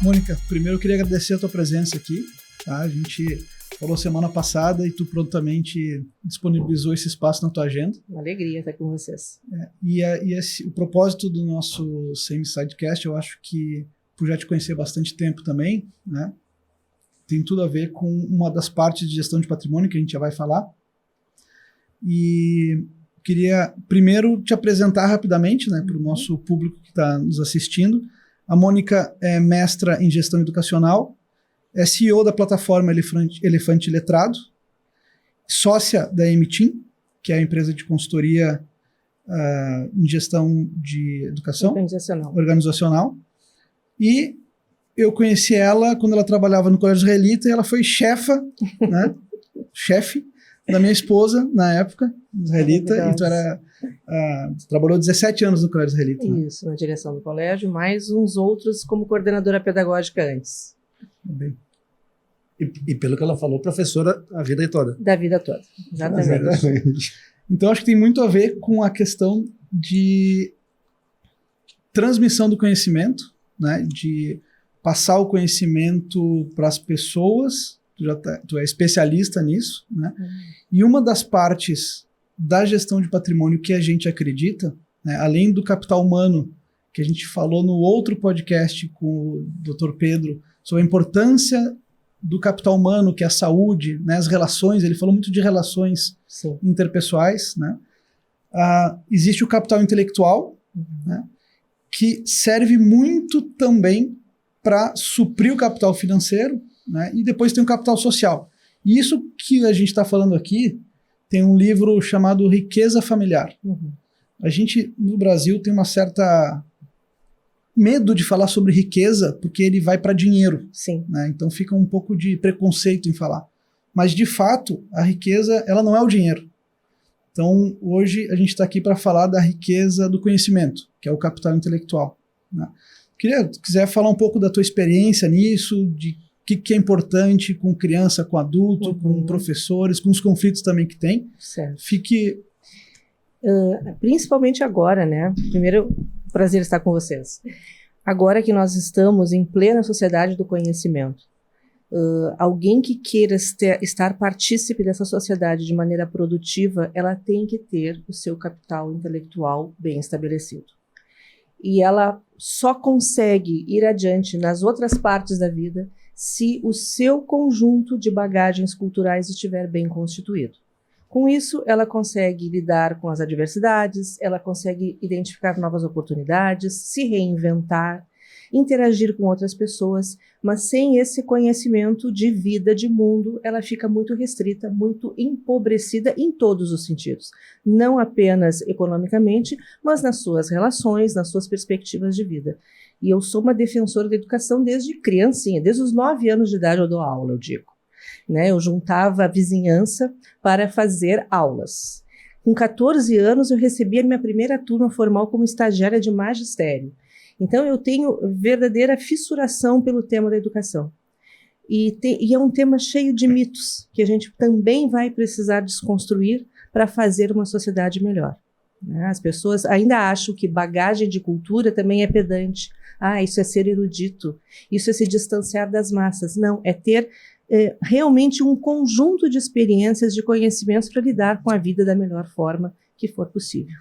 Mônica, primeiro eu queria agradecer a tua presença aqui. Tá? A gente falou semana passada e tu prontamente disponibilizou esse espaço na tua agenda. Uma alegria estar com vocês. O propósito do nosso Semi-Sidecast, eu acho que, por já te conhecer há bastante tempo também, né, tem tudo a ver com uma das partes de gestão de patrimônio que a gente já vai falar. E queria primeiro te apresentar rapidamente, né, para o nosso público que está nos assistindo. A Mônica é mestra em gestão educacional, é CEO da plataforma Elefante Letrado, sócia da MTeam, que é a empresa de consultoria em gestão de educação organizacional. E eu conheci ela quando ela trabalhava no Colégio Israelita e ela foi chefa, né, chefe da minha esposa na época, israelita, e tu trabalhou 17 anos no Colégio Israelita. Isso, na direção do colégio, mais uns outros como coordenadora pedagógica antes. Bem. E pelo que ela falou, professora a vida toda. Da vida toda, exatamente. Então acho que tem muito a ver com a questão de transmissão do conhecimento, né, de passar o conhecimento para as pessoas. Tu é especialista nisso, né? E uma das partes da gestão de patrimônio que a gente acredita, né, além do capital humano, que a gente falou no outro podcast com o Dr. Pedro, sobre a importância do capital humano, que é a saúde, né, as relações, ele falou muito de relações interpessoais, né? Existe o capital intelectual, né, que serve muito também para suprir o capital financeiro, né? E depois tem o capital social. E isso que a gente está falando aqui, tem um livro chamado Riqueza Familiar. A gente, no Brasil, tem uma certa medo de falar sobre riqueza, porque ele vai para dinheiro. Sim. Né? Então fica um pouco de preconceito em falar. Mas, de fato, a riqueza, ela não é o dinheiro. Então, hoje, a gente está aqui para falar da riqueza do conhecimento, que é o capital intelectual. Né? Se quiser falar um pouco da tua experiência nisso, de o que é importante com criança, com adulto, com professores, com os conflitos também que tem. Certo. Fique... Principalmente agora, né? Primeiro, prazer estar com vocês. Agora que nós estamos em plena sociedade do conhecimento, alguém que queira estar partícipe dessa sociedade de maneira produtiva, ela tem que ter o seu capital intelectual bem estabelecido. E ela só consegue ir adiante nas outras partes da vida se o seu conjunto de bagagens culturais estiver bem constituído. Com isso, ela consegue lidar com as adversidades, ela consegue identificar novas oportunidades, se reinventar, interagir com outras pessoas, mas sem esse conhecimento de vida, de mundo, ela fica muito restrita, muito empobrecida em todos os sentidos. Não apenas economicamente, mas nas suas relações, nas suas perspectivas de vida. E eu sou uma defensora da educação desde criancinha, desde os 9 anos de idade eu dou aula, eu digo. Né, eu juntava a vizinhança para fazer aulas. Com 14 anos, eu recebi a minha primeira turma formal como estagiária de magistério. Então, eu tenho verdadeira fissuração pelo tema da educação. E é um tema cheio de mitos, que a gente também vai precisar desconstruir para fazer uma sociedade melhor. Né? As pessoas ainda acham que bagagem de cultura também é pedante. Isso é ser erudito, isso é se distanciar das massas. Não, é ter realmente um conjunto de experiências, de conhecimentos para lidar com a vida da melhor forma que for possível.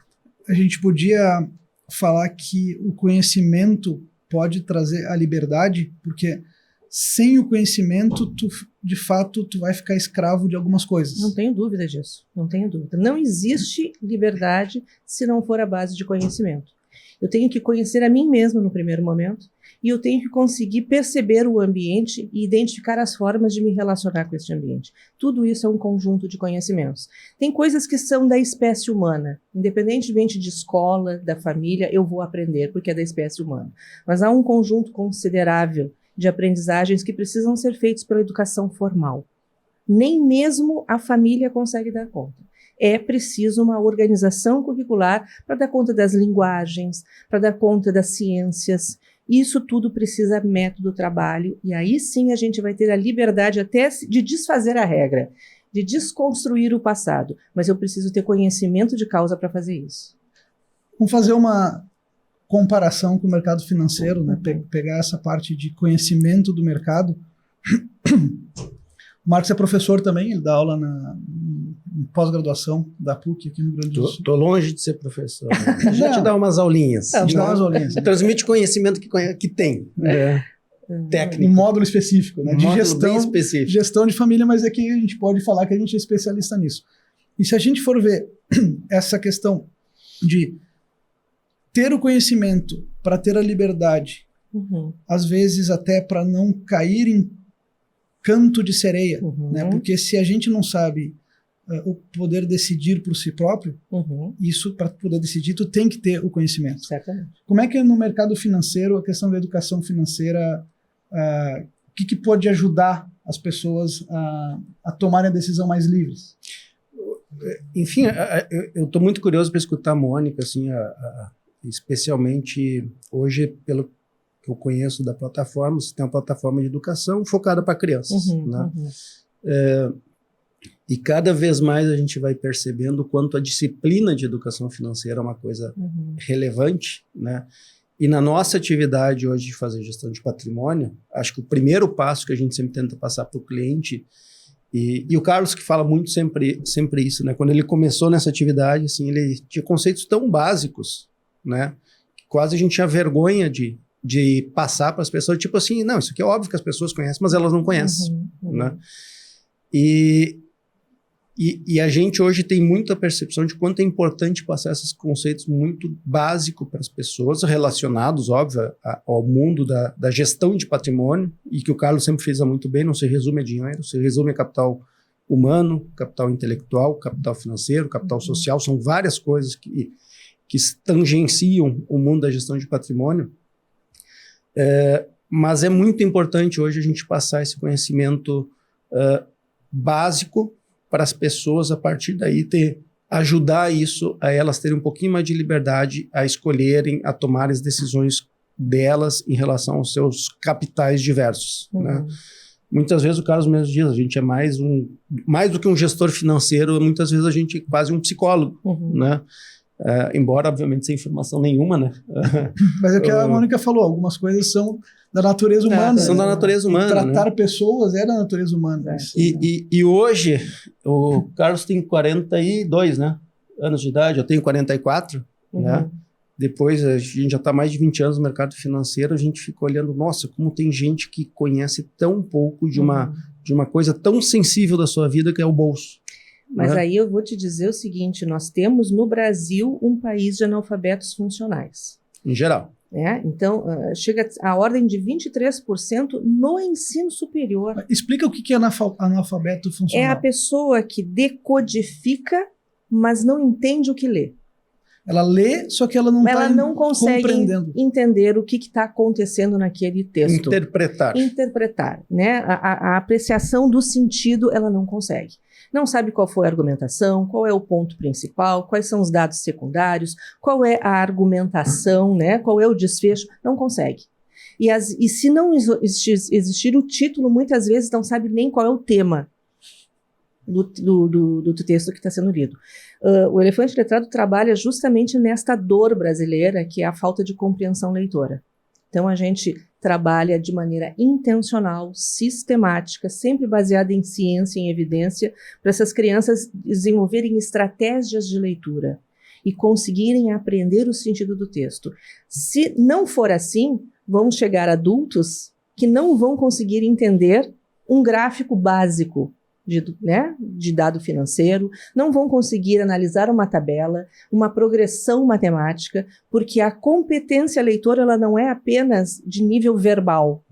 A gente podia falar que o conhecimento pode trazer a liberdade, porque sem o conhecimento, de fato, tu vai ficar escravo de algumas coisas. Não tenho dúvida disso, não tenho dúvida. Não existe liberdade se não for a base de conhecimento. Eu tenho que conhecer a mim mesma no primeiro momento, e eu tenho que conseguir perceber o ambiente e identificar as formas de me relacionar com esse ambiente. Tudo isso é um conjunto de conhecimentos. Tem coisas que são da espécie humana. Independentemente de escola, da família, eu vou aprender, porque é da espécie humana. Mas há um conjunto considerável de aprendizagens que precisam ser feitos pela educação formal. Nem mesmo a família consegue dar conta. É preciso uma organização curricular para dar conta das linguagens, para dar conta das ciências. Isso tudo precisa método, trabalho, e aí sim a gente vai ter a liberdade até de desfazer a regra, de desconstruir o passado. Mas eu preciso ter conhecimento de causa para fazer isso. Vamos fazer uma comparação com o mercado financeiro, né? Pegar essa parte de conhecimento do mercado. O Marcos é professor também, ele dá aula em pós-graduação da PUC aqui no Rio Grande do Sul. Tô longe de ser professor. Né? Já te dá umas aulinhas. Te dá umas aulinhas. Transmite conhecimento que tem. Técnico. Um módulo específico, né? De bem específico. Gestão de família, mas aqui a gente pode falar que a gente é especialista nisso. E se a gente for ver essa questão de ter o conhecimento para ter a liberdade, às vezes até para não cair em canto de sereia, né? Porque se a gente não sabe o poder decidir por si próprio, isso, para poder decidir, tu tem que ter o conhecimento. Certamente. Como é que no mercado financeiro, a questão da educação financeira, o que pode ajudar as pessoas a tomarem a decisão mais livres? Enfim, eu estou muito curioso para escutar a Mônica, assim, especialmente hoje, pelo que eu conheço da plataforma, você tem uma plataforma de educação focada para crianças, né? E cada vez mais a gente vai percebendo o quanto a disciplina de educação financeira é uma coisa relevante, né? E na nossa atividade hoje de fazer gestão de patrimônio, acho que o primeiro passo que a gente sempre tenta passar para o cliente, e o Carlos que fala muito sempre isso, né? Quando ele começou nessa atividade, assim, ele tinha conceitos tão básicos, né? Que quase a gente tinha vergonha de passar para as pessoas, tipo assim, não, isso aqui é óbvio que as pessoas conhecem, mas elas não conhecem, né? E a gente hoje tem muita percepção de quanto é importante passar esses conceitos muito básicos para as pessoas, relacionados, óbvio, ao mundo da gestão de patrimônio, e que o Carlos sempre fez muito bem, não se resume a dinheiro, se resume a capital humano, capital intelectual, capital financeiro, capital social, são várias coisas que tangenciam o mundo da gestão de patrimônio, mas é muito importante hoje a gente passar esse conhecimento básico para as pessoas, a partir daí ajudar isso, a elas terem um pouquinho mais de liberdade a escolherem, a tomarem as decisões delas em relação aos seus capitais diversos, né? Muitas vezes o Carlos mesmo diz, a gente é mais do que um gestor financeiro, muitas vezes a gente é quase um psicólogo, né? Embora, obviamente, sem informação nenhuma, né? Mas é o que a Mônica falou, algumas coisas são da natureza humana. São da natureza humana. E tratar pessoas é da natureza humana. E hoje, o Carlos tem 42, né, anos de idade, eu tenho 44, né? Depois, a gente já está mais de 20 anos no mercado financeiro, a gente fica olhando, nossa, como tem gente que conhece tão pouco de uma coisa tão sensível da sua vida que é o bolso. Mas aí eu vou te dizer o seguinte, nós temos no Brasil um país de analfabetos funcionais. Em geral. Então, chega a ordem de 23% no ensino superior. Explica o que é analfabeto funcional. É a pessoa que decodifica, mas não entende o que lê. Ela lê, só que ela não consegue entender o que está acontecendo naquele texto. Interpretar, né? A apreciação do sentido, ela não consegue. Não sabe qual foi a argumentação, qual é o ponto principal, quais são os dados secundários, qual é a argumentação, né? Qual é o desfecho, não consegue. E se não existir o título, muitas vezes não sabe nem qual é o tema do texto que está sendo lido. O Elefante Letrado trabalha justamente nesta dor brasileira, que é a falta de compreensão leitora. Então, a gente trabalha de maneira intencional, sistemática, sempre baseada em ciência, em evidência, para essas crianças desenvolverem estratégias de leitura e conseguirem aprender o sentido do texto. Se não for assim, vão chegar adultos que não vão conseguir entender um gráfico básico de dado financeiro, não vão conseguir analisar uma tabela, uma progressão matemática, porque a competência leitora ela não é apenas de nível verbal,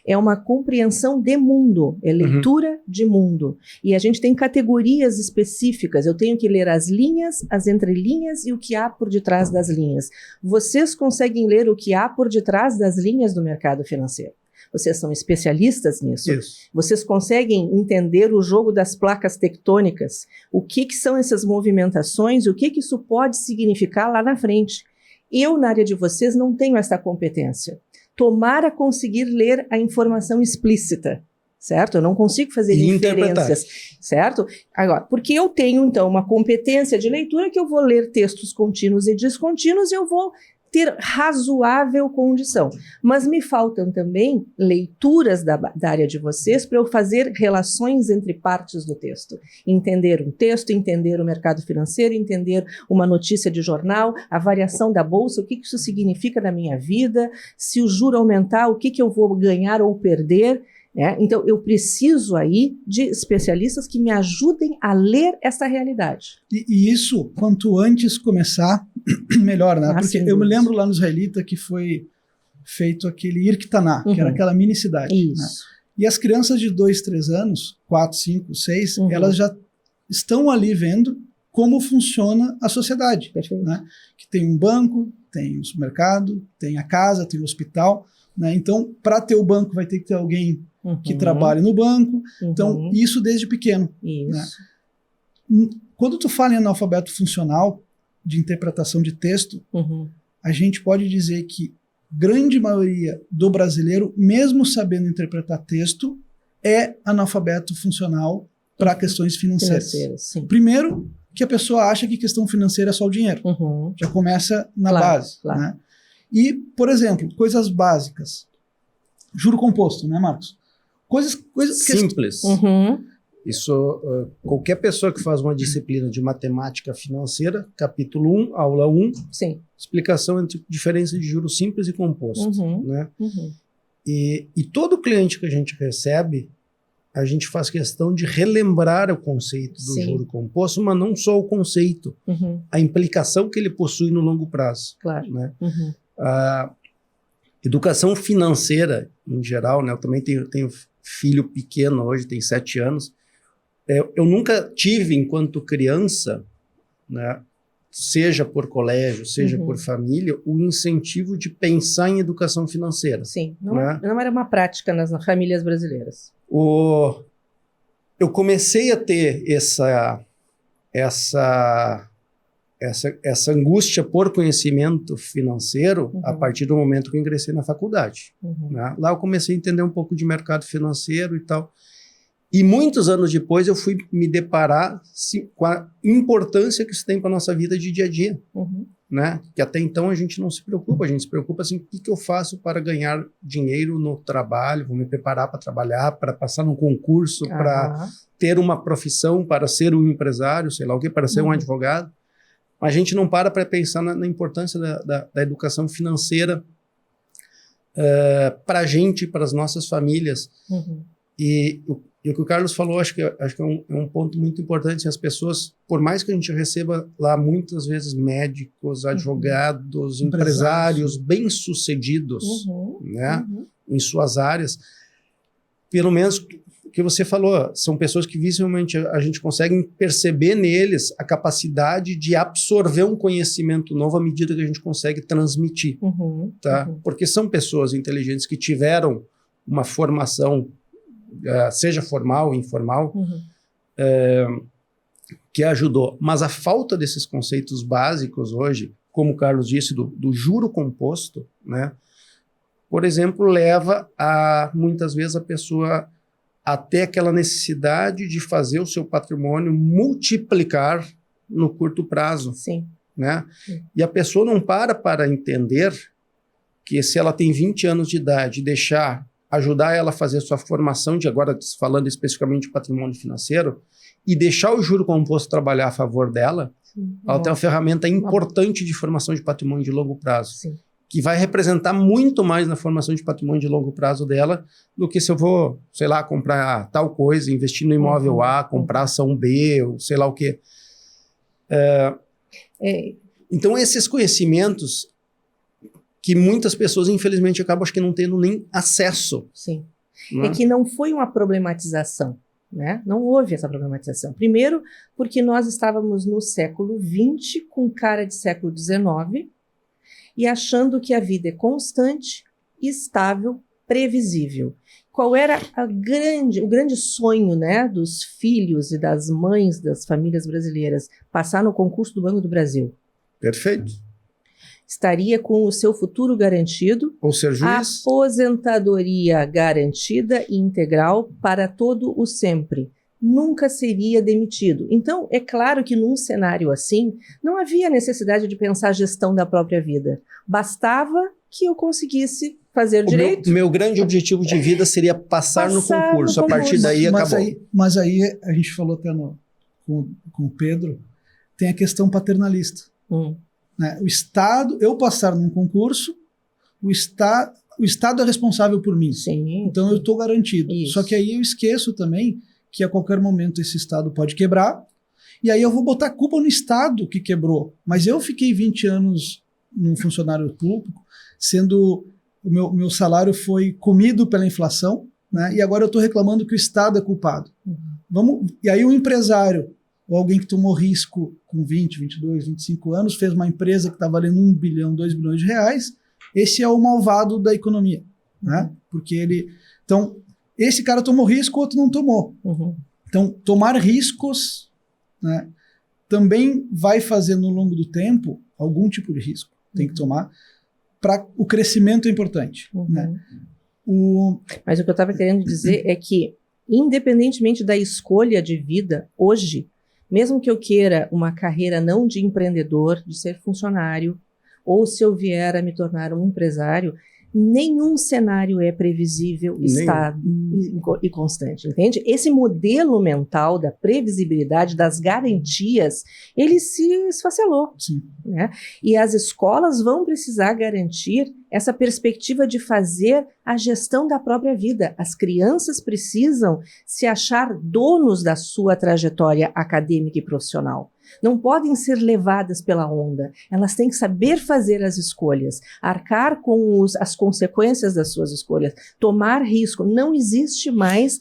é uma compreensão de mundo, é leitura de mundo. E a gente tem categorias específicas, eu tenho que ler as linhas, as entrelinhas e o que há por detrás das linhas. Vocês conseguem ler o que há por detrás das linhas do mercado financeiro? Vocês são especialistas nisso. Isso. Vocês conseguem entender o jogo das placas tectônicas? O que são essas movimentações? O que isso pode significar lá na frente? Eu, na área de vocês, não tenho essa competência. Tomara conseguir ler a informação explícita. certo? Eu não consigo fazer inferências, certo? Agora, porque eu tenho, então, uma competência de leitura que eu vou ler textos contínuos e descontínuos e eu vou ter razoável condição. Mas me faltam também leituras da área de vocês para eu fazer relações entre partes do texto. Entender um texto, entender o mercado financeiro, entender uma notícia de jornal, a variação da bolsa, o que isso significa na minha vida, se o juro aumentar, o que eu vou ganhar ou perder. Então, eu preciso aí de especialistas que me ajudem a ler essa realidade. E isso, quanto antes começar, melhor, né? Porque eu me lembro lá no Israelita que foi feito aquele Irktaná, que era aquela mini cidade. Isso. Né? E as crianças de 2, 3 anos, 4, 5, 6, elas já estão ali vendo como funciona a sociedade. Né? Que tem um banco, tem um supermercado, tem a casa, tem o hospital. Né? Então, para ter o banco, vai ter que ter alguém que trabalhe no banco. Então, isso desde pequeno. Isso. Né? Quando tu fala em analfabeto funcional, de interpretação de texto, a gente pode dizer que grande maioria do brasileiro, mesmo sabendo interpretar texto, é analfabeto funcional para questões financeiras. Primeiro, que a pessoa acha que questão financeira é só o dinheiro. Já começa na base. Claro. Né? E, por exemplo, coisas básicas. Juro composto, né, Marcos? Coisas simples. Isso, qualquer pessoa que faz uma disciplina de matemática financeira, capítulo 1, aula 1, explicação entre diferença de juros simples e composto. Né? E todo cliente que a gente recebe, a gente faz questão de relembrar o conceito do juro composto, mas não só o conceito, a implicação que ele possui no longo prazo. Claro. Né? A educação financeira, em geral, né? Eu também tenho filho pequeno hoje, tem 7 anos. Eu nunca tive, enquanto criança, né, seja por colégio, seja por família, o incentivo de pensar em educação financeira. Sim, não, né? Não era uma prática nas famílias brasileiras. Eu comecei a ter essa angústia por conhecimento financeiro a partir do momento que eu ingressei na faculdade. Né? Lá eu comecei a entender um pouco de mercado financeiro e tal. E muitos anos depois eu fui me deparar com a importância que isso tem para a nossa vida de dia a dia. Né? Que até então a gente não se preocupa, a gente se preocupa assim, o que eu faço para ganhar dinheiro no trabalho, vou me preparar para trabalhar, para passar num concurso, para ter uma profissão, para ser um empresário, sei lá o que, para ser um advogado. A gente não para pensar na importância da educação financeira para a gente, para as nossas famílias. E o que o Carlos falou, acho que é um ponto muito importante. As pessoas, por mais que a gente receba lá muitas vezes médicos, advogados, empresários bem-sucedidos, né, em suas áreas, pelo menos o que você falou, são pessoas que visivelmente a gente consegue perceber neles a capacidade de absorver um conhecimento novo à medida que a gente consegue transmitir. Tá? Porque são pessoas inteligentes que tiveram uma formação, seja formal ou informal, que ajudou. Mas a falta desses conceitos básicos hoje, como o Carlos disse, do juro composto, né, por exemplo, leva a, muitas vezes, a pessoa a ter aquela necessidade de fazer o seu patrimônio multiplicar no curto prazo. Né? E a pessoa não para entender que se ela tem 20 anos de idade, ajudar ela a fazer sua formação, agora falando especificamente de patrimônio financeiro, e deixar o juro composto trabalhar a favor dela, ela tem uma ferramenta importante de formação de patrimônio de longo prazo, que vai representar muito mais na formação de patrimônio de longo prazo dela do que se eu vou, sei lá, comprar tal coisa, investir no imóvel A, comprar ação B, ou sei lá o quê. Então, esses conhecimentos que muitas pessoas, infelizmente, acabam, acho que não tendo nem acesso. Né? É que não foi uma problematização, né? Não houve essa problematização. Primeiro, porque nós estávamos no século XX, com cara de século XIX, e achando que a vida é constante, estável, previsível. Qual era o grande sonho, né, dos filhos e das mães das famílias brasileiras? Passar no concurso do Banco do Brasil. Perfeito. estaria com o seu futuro garantido, Ou ser juiz? aposentadoria garantida e integral para todo o sempre. Nunca seria demitido. Então, é claro que num cenário assim, não havia necessidade de pensar a gestão da própria vida. Bastava que eu conseguisse fazer direito. Meu grande objetivo de vida seria passar no concurso. A partir daí acabou. Mas aí a gente falou até com o Pedro, tem a questão paternalista. Né? O Estado, eu passar num concurso, o Estado é responsável por mim. Sim. Então eu estou garantido. Isso. Só que aí eu esqueço também que a qualquer momento esse Estado pode quebrar, e aí eu vou botar a culpa no Estado que quebrou. Mas eu fiquei 20 anos num funcionário público, sendo o meu salário foi comido pela inflação, né? E agora eu estou reclamando que o Estado é culpado. E aí o empresário, ou alguém que tomou risco com 20, 22, 25 anos, fez uma empresa que está valendo 1 bilhão, 2 bilhões de reais, esse é o malvado da economia, né? Porque ele... Então, esse cara tomou risco, o outro não tomou. Então, tomar riscos, né, também vai fazer no longo do tempo algum tipo de risco. Tem que tomar. O crescimento é importante. Né? Mas o que eu estava querendo dizer é que, independentemente da escolha de vida, hoje, mesmo que eu queira uma carreira não de empreendedor, de ser funcionário, ou se eu vier a me tornar um empresário, nenhum cenário é previsível, estável e constante, entende? Esse modelo mental da previsibilidade, das garantias, ele se esfacelou. Sim. Né? E as escolas vão precisar garantir essa perspectiva de fazer a gestão da própria vida. As crianças precisam se achar donos da sua trajetória acadêmica e profissional. Não podem ser levadas pela onda. Elas têm que saber fazer as escolhas, arcar com as consequências das suas escolhas, tomar risco. Não existe mais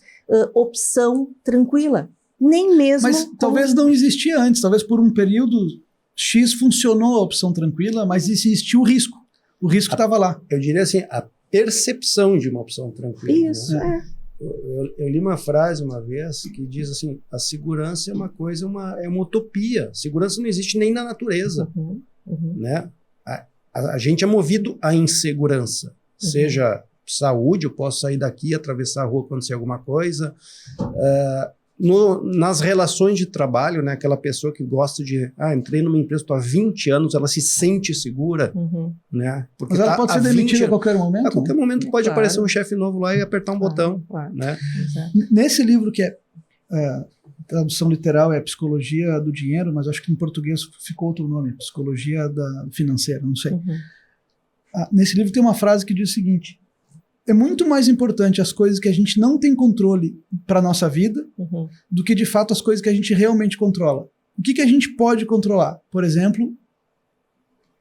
opção tranquila, nem mesmo... Mas talvez não existia antes, talvez por um período X funcionou a opção tranquila, mas existiu o risco. O risco estava lá. Eu diria assim, a percepção de uma opção tranquila. Isso, né? Eu li uma frase uma vez que diz assim, a segurança é uma coisa, é uma utopia. Segurança não existe nem na natureza. Né? A gente é movido à insegurança. Seja saúde, eu posso sair daqui, atravessar a rua, acontecer alguma coisa. Nas relações de trabalho, né, aquela pessoa que gosta de... entrei numa empresa, estou há 20 anos, ela se sente segura. Né? Porque mas ela pode ser demitida a qualquer momento? A qualquer momento pode aparecer um chefe novo lá e apertar um botão. Né? Nesse livro que tradução literal é Psicologia do Dinheiro, mas acho que em português ficou outro nome, Psicologia Financeira, não sei. Nesse livro tem uma frase que diz o seguinte: é muito mais importante as coisas que a gente não tem controle para a nossa vida do que, de fato, as coisas que a gente realmente controla. O que a gente pode controlar? Por exemplo,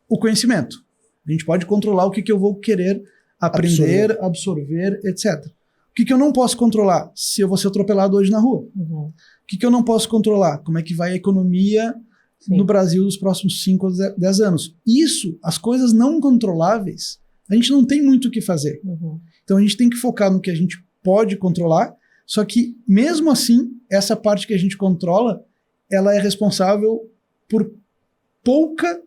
o conhecimento. A gente pode controlar o que eu vou querer aprender, absorver, etc. O que eu não posso controlar? Se eu vou ser atropelado hoje na rua. O que eu não posso controlar? Como é que vai a economia no Brasil nos próximos 5 ou 10 anos? Isso, as coisas não controláveis, a gente não tem muito o que fazer. Então a gente tem que focar no que a gente pode controlar, só que mesmo assim, essa parte que a gente controla, ela é responsável por pouca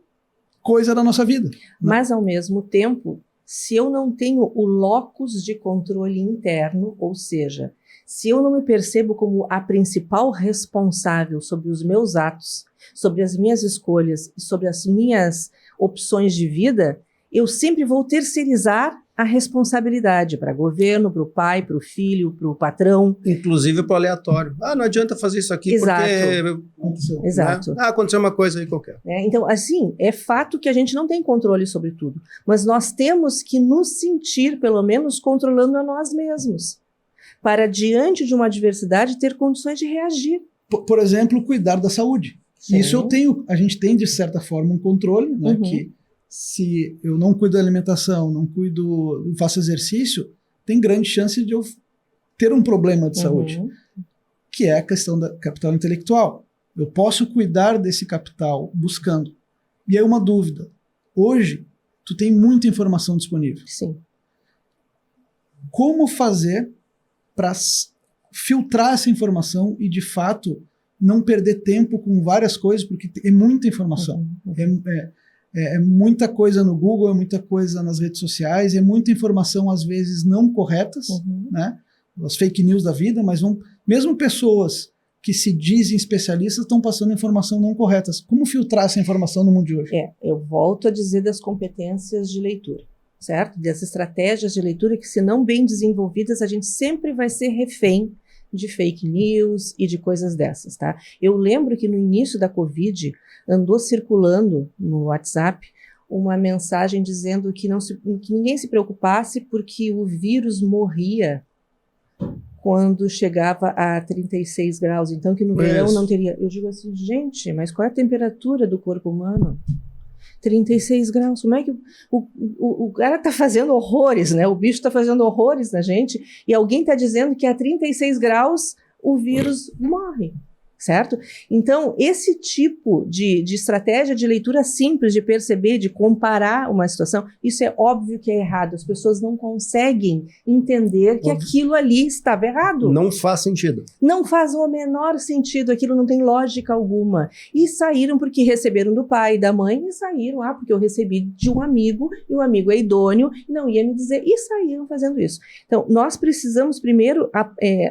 coisa da nossa vida. Mas ao mesmo tempo, se eu não tenho o locus de controle interno, ou seja, se eu não me percebo como a principal responsável sobre os meus atos, sobre as minhas escolhas e sobre as minhas opções de vida, eu sempre vou terceirizar a responsabilidade para governo, para o pai, para o filho, para o patrão. Inclusive para o aleatório. Não adianta fazer isso aqui porque... Exato. Né? Aconteceu uma coisa aí qualquer. Então, assim, é fato que a gente não tem controle sobre tudo, mas nós temos que nos sentir, pelo menos, controlando a nós mesmos, para, diante de uma adversidade, ter condições de reagir. Por exemplo, cuidar da saúde. Sim. Isso a gente tem, de certa forma, um controle, né, que se eu não cuido da alimentação, não faço exercício, tem grande chance de eu ter um problema de saúde, que é a questão da capital intelectual. Eu posso cuidar desse capital buscando. E aí uma dúvida. Hoje, tu tem muita informação disponível. Sim. Como fazer para filtrar essa informação e, de fato, não perder tempo com várias coisas, porque é muita informação. É muita coisa no Google, é muita coisa nas redes sociais, é muita informação, às vezes, não corretas, né? As fake news da vida, mas mesmo pessoas que se dizem especialistas estão passando informação não corretas. Como filtrar essa informação no mundo de hoje? Eu volto a dizer das competências de leitura, certo? Das estratégias de leitura que, se não bem desenvolvidas, a gente sempre vai ser refém de fake news e de coisas dessas, tá? Eu lembro que no início da Covid andou circulando no WhatsApp uma mensagem dizendo que ninguém se preocupasse porque o vírus morria quando chegava a 36 graus, então que no verão não teria. Eu digo assim, gente, mas qual é a temperatura do corpo humano? 36 graus, como é que o cara está fazendo horrores, né? O bicho está fazendo horrores na gente e alguém está dizendo que a 36 graus o vírus morre, certo? Então, esse tipo de estratégia de leitura simples, de perceber, de comparar uma situação, isso é óbvio que é errado. As pessoas não conseguem entender que aquilo ali estava errado. Não faz sentido. Não faz o menor sentido, aquilo não tem lógica alguma. E saíram porque receberam do pai e da mãe, e saíram, porque eu recebi de um amigo, e o amigo é idôneo, e não ia me dizer, e saíram fazendo isso. Então, nós precisamos primeiro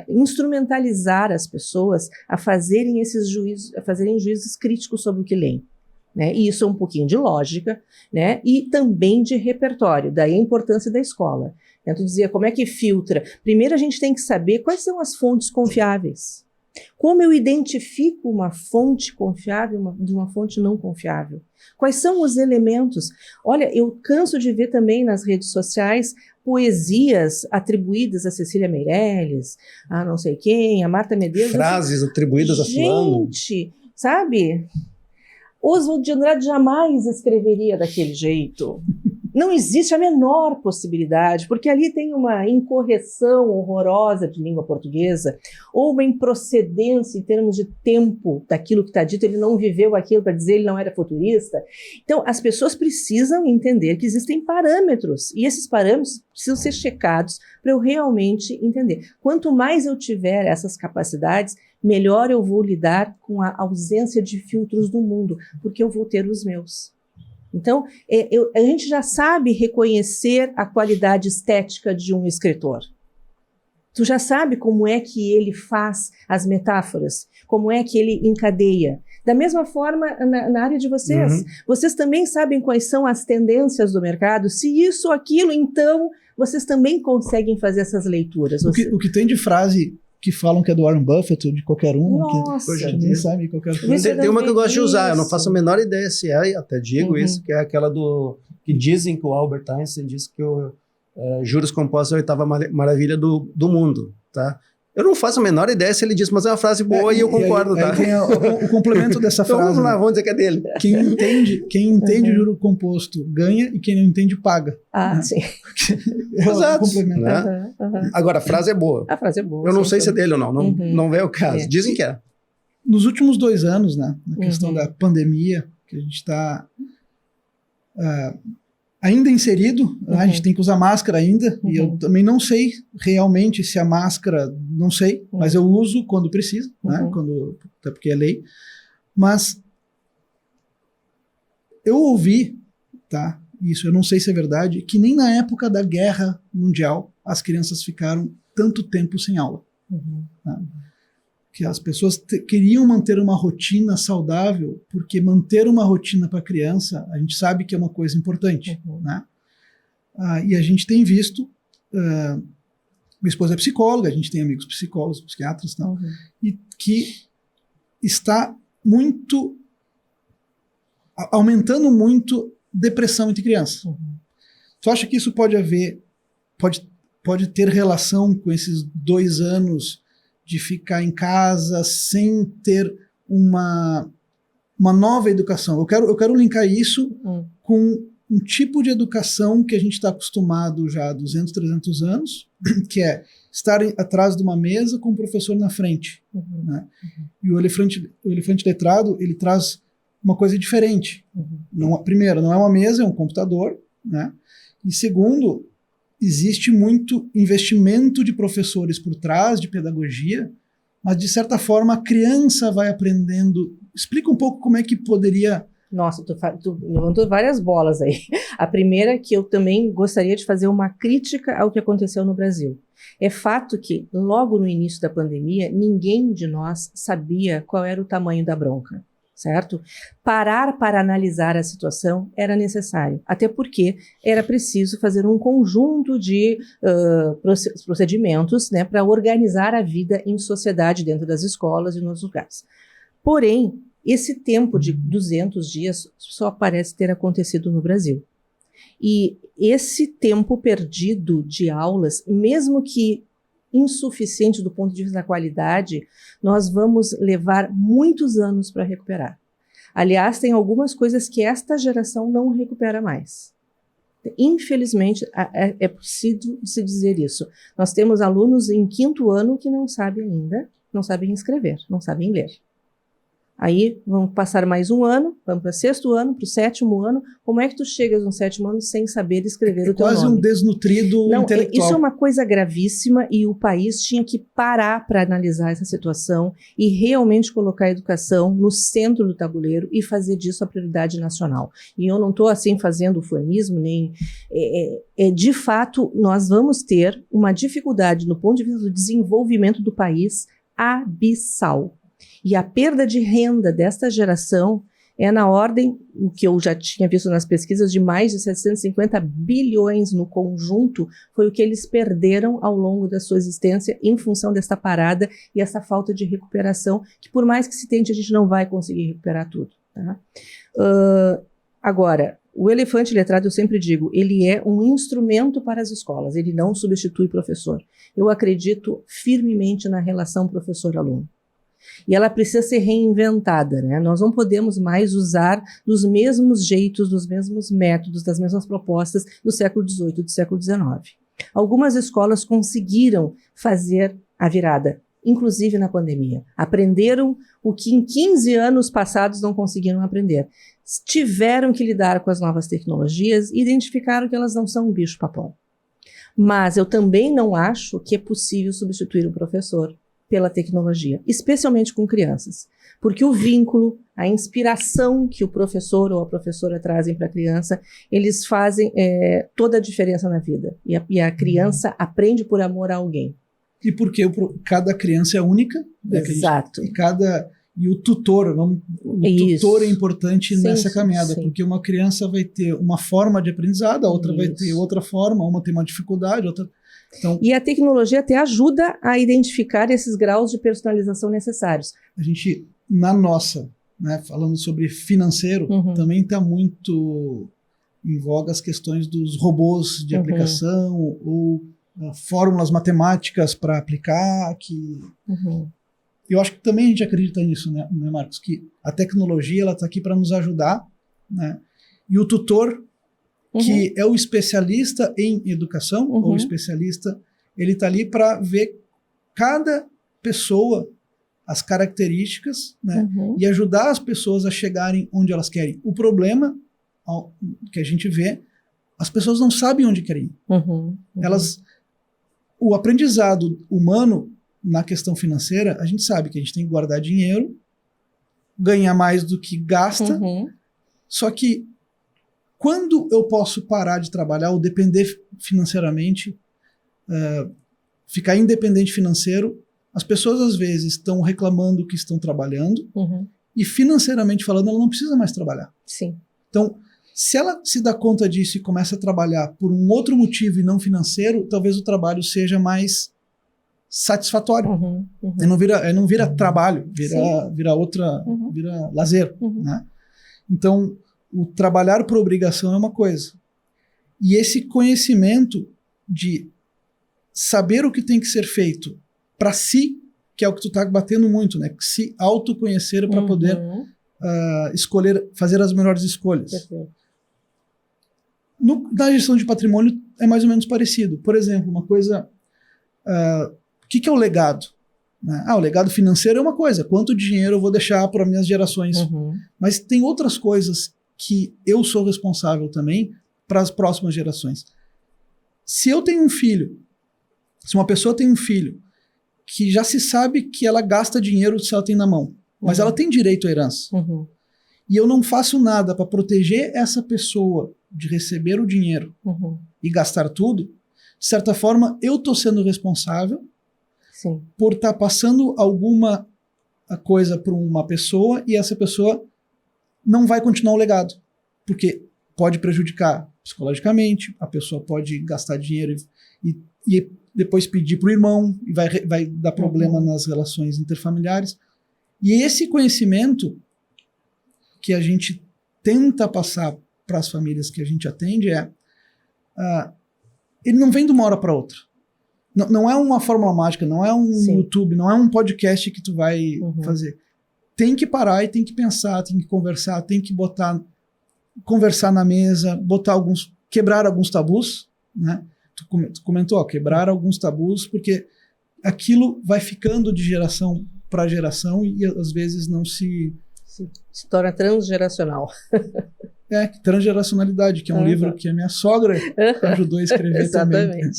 instrumentalizar as pessoas a fazerem esses juízos, a fazerem juízos críticos sobre o que leem. Né? E isso é um pouquinho de lógica, né? E também de repertório, daí a importância da escola. Tu dizia, como é que filtra? Primeiro a gente tem que saber quais são as fontes confiáveis. Como eu identifico uma fonte confiável de uma fonte não confiável? Quais são os elementos? Olha, eu canso de ver também nas redes sociais poesias atribuídas a Cecília Meirelles, a não sei quem, a Marta Medeiros. Frases atribuídas a fulano. Gente, sabe? Oswald de Andrade jamais escreveria daquele jeito. Não existe a menor possibilidade, porque ali tem uma incorreção horrorosa de língua portuguesa, ou uma improcedência em termos de tempo daquilo que está dito, ele não viveu aquilo para dizer, ele não era futurista. Então, as pessoas precisam entender que existem parâmetros, e esses parâmetros precisam ser checados para eu realmente entender. Quanto mais eu tiver essas capacidades, melhor eu vou lidar com a ausência de filtros do mundo, porque eu vou ter os meus. Então, a gente já sabe reconhecer a qualidade estética de um escritor. Tu já sabe como é que ele faz as metáforas, como é que ele encadeia. Da mesma forma, na área de vocês, vocês também sabem quais são as tendências do mercado. Se isso ou aquilo, então, vocês também conseguem fazer essas leituras. O que tem de frase que falam que é do Warren Buffett ou de qualquer um. Nossa. Que nem sabe qualquer coisa. Tem uma que eu gosto de usar, eu não faço a menor ideia se é, até digo isso, que é aquela que dizem que o Albert Einstein disse que o juros compostos é a oitava maravilha do mundo, tá? Eu não faço a menor ideia se ele disse, mas é uma frase boa e eu concordo, aí tá? Tem o complemento dessa então, frase. Vamos lá, vamos dizer que é dele. Quem entende juro composto ganha e quem não entende paga. Sim. Exato. Né? Agora, a frase é boa. A frase é boa. Eu não sei se é dele ou não, não é o caso. Dizem que é. Nos últimos 2 anos, né, na questão da pandemia, que a gente está ainda inserido, a gente tem que usar máscara ainda, e eu também não sei realmente se a máscara, não sei, mas eu uso quando precisa, né, até porque é lei. Mas eu ouvi, tá, isso eu não sei se é verdade, que nem na época da Guerra Mundial as crianças ficaram tanto tempo sem aula. Tá? Que as pessoas queriam manter uma rotina saudável, porque manter uma rotina para a criança, a gente sabe que é uma coisa importante. Né? E a gente tem visto, minha esposa é psicóloga, a gente tem amigos psicólogos, psiquiatras, não, e que está aumentando muito depressão entre crianças. Tu acha que isso pode ter relação com esses 2 anos de ficar em casa sem ter uma nova educação? Eu quero linkar isso com um tipo de educação que a gente está acostumado já há 200, 300 anos, que é estar atrás de uma mesa com o professor na frente. Né? E o elefante letrado, ele traz uma coisa diferente. Primeiro, não é uma mesa, é um computador. Né? E segundo, existe muito investimento de professores por trás, de pedagogia, mas de certa forma a criança vai aprendendo. Explica um pouco como é que poderia Nossa, tu levantou várias bolas aí. A primeira é que eu também gostaria de fazer uma crítica ao que aconteceu no Brasil. É fato que, logo no início da pandemia, ninguém de nós sabia qual era o tamanho da bronca, certo? Parar para analisar a situação era necessário, até porque era preciso fazer um conjunto de procedimentos, né, para organizar a vida em sociedade dentro das escolas e nos lugares. Porém, esse tempo de 200 dias só parece ter acontecido no Brasil. E esse tempo perdido de aulas, mesmo que insuficiente do ponto de vista da qualidade, nós vamos levar muitos anos para recuperar. Aliás, tem algumas coisas que esta geração não recupera mais. Infelizmente, é preciso se dizer isso. Nós temos alunos em 5º ano que não sabem ainda, não sabem escrever, não sabem ler. Aí vamos passar mais um ano, vamos para o 6º ano, para o 7º ano. Como é que tu chegas no 7º ano sem saber escrever o teu nome? Quase um desnutrido intelectual. Isso é uma coisa gravíssima e o país tinha que parar para analisar essa situação e realmente colocar a educação no centro do tabuleiro e fazer disso a prioridade nacional. E eu não estou assim fazendo ufanismo, nem... de fato, nós vamos ter uma dificuldade no ponto de vista do desenvolvimento do país abissal. E a perda de renda desta geração é na ordem, o que eu já tinha visto nas pesquisas, de mais de 750 bilhões no conjunto, foi o que eles perderam ao longo da sua existência em função desta parada e essa falta de recuperação, que por mais que se tente, a gente não vai conseguir recuperar tudo. Tá? Agora, o elefante letrado, eu sempre digo, ele é um instrumento para as escolas, ele não substitui professor. Eu acredito firmemente na relação professor-aluno. E ela precisa ser reinventada, né? Nós não podemos mais usar dos mesmos jeitos, dos mesmos métodos, das mesmas propostas do século XVIII, do século XIX. Algumas escolas conseguiram fazer a virada, inclusive na pandemia. Aprenderam o que em 15 anos passados não conseguiram aprender. Tiveram que lidar com as novas tecnologias e identificaram que elas não são um bicho-papão. Mas eu também não acho que é possível substituir o professor pela tecnologia, especialmente com crianças, porque o vínculo, a inspiração que o professor ou a professora trazem para a criança, eles fazem toda a diferença na vida, e a criança aprende por amor a alguém. E porque cada criança é única, né? Exato. E o tutor, tutor é importante nessa caminhada, porque uma criança vai ter uma forma de aprendizado, a outra vai ter outra forma, uma tem uma dificuldade, outra... Então, e a tecnologia até ajuda a identificar esses graus de personalização necessários. A gente, na nossa, né, falando sobre financeiro, também está muito em voga as questões dos robôs de aplicação ou fórmulas matemáticas para aplicar. Eu acho que também a gente acredita nisso, né, Marcos? Que a tecnologia está aqui para nos ajudar, né? E o tutor, que é o especialista em educação, ou o especialista, ele está ali para ver cada pessoa, as características, né, e ajudar as pessoas a chegarem onde elas querem. O problema que a gente vê, as pessoas não sabem onde querem ir. O aprendizado humano na questão financeira, a gente sabe que a gente tem que guardar dinheiro, ganhar mais do que gasta, só que quando eu posso parar de trabalhar ou depender financeiramente, ficar independente financeiro, as pessoas às vezes estão reclamando que estão trabalhando e financeiramente falando ela não precisa mais trabalhar. Sim. Então, se ela se dá conta disso e começa a trabalhar por um outro motivo e não financeiro, talvez o trabalho seja mais satisfatório. Não vira trabalho, vira outra, vira lazer. Né? Então, o trabalhar por obrigação é uma coisa. E esse conhecimento de saber o que tem que ser feito para si, que é o que tu tá batendo muito, né? Se autoconhecer para poder escolher, fazer as melhores escolhas. Na gestão de patrimônio é mais ou menos parecido. Por exemplo, uma coisa... o que é o legado? Né? O legado financeiro é uma coisa. Quanto dinheiro eu vou deixar para minhas gerações? Mas tem outras coisas que eu sou responsável também para as próximas gerações. Se eu tenho um filho, se uma pessoa tem um filho que já se sabe que ela gasta dinheiro se ela tem na mão, mas ela tem direito à herança. e eu não faço nada para proteger essa pessoa de receber o dinheiro e gastar tudo, de certa forma, eu estou sendo responsável Sim. por estar passando alguma coisa para uma pessoa e essa pessoa não vai continuar o legado, porque pode prejudicar psicologicamente, a pessoa pode gastar dinheiro e depois pedir para o irmão e vai dar problema nas relações interfamiliares. E esse conhecimento que a gente tenta passar para as famílias que a gente atende ele não vem de uma hora para outra. Não é uma fórmula mágica, não é um YouTube, não é um podcast que tu vai fazer. Tem que parar e tem que pensar, tem que conversar, tem que conversar na mesa, quebrar alguns tabus, né? Tu comentou, quebrar alguns tabus, porque aquilo vai ficando de geração para geração e às vezes não se torna transgeracional. Transgeracionalidade, que é um livro que a minha sogra ajudou a escrever também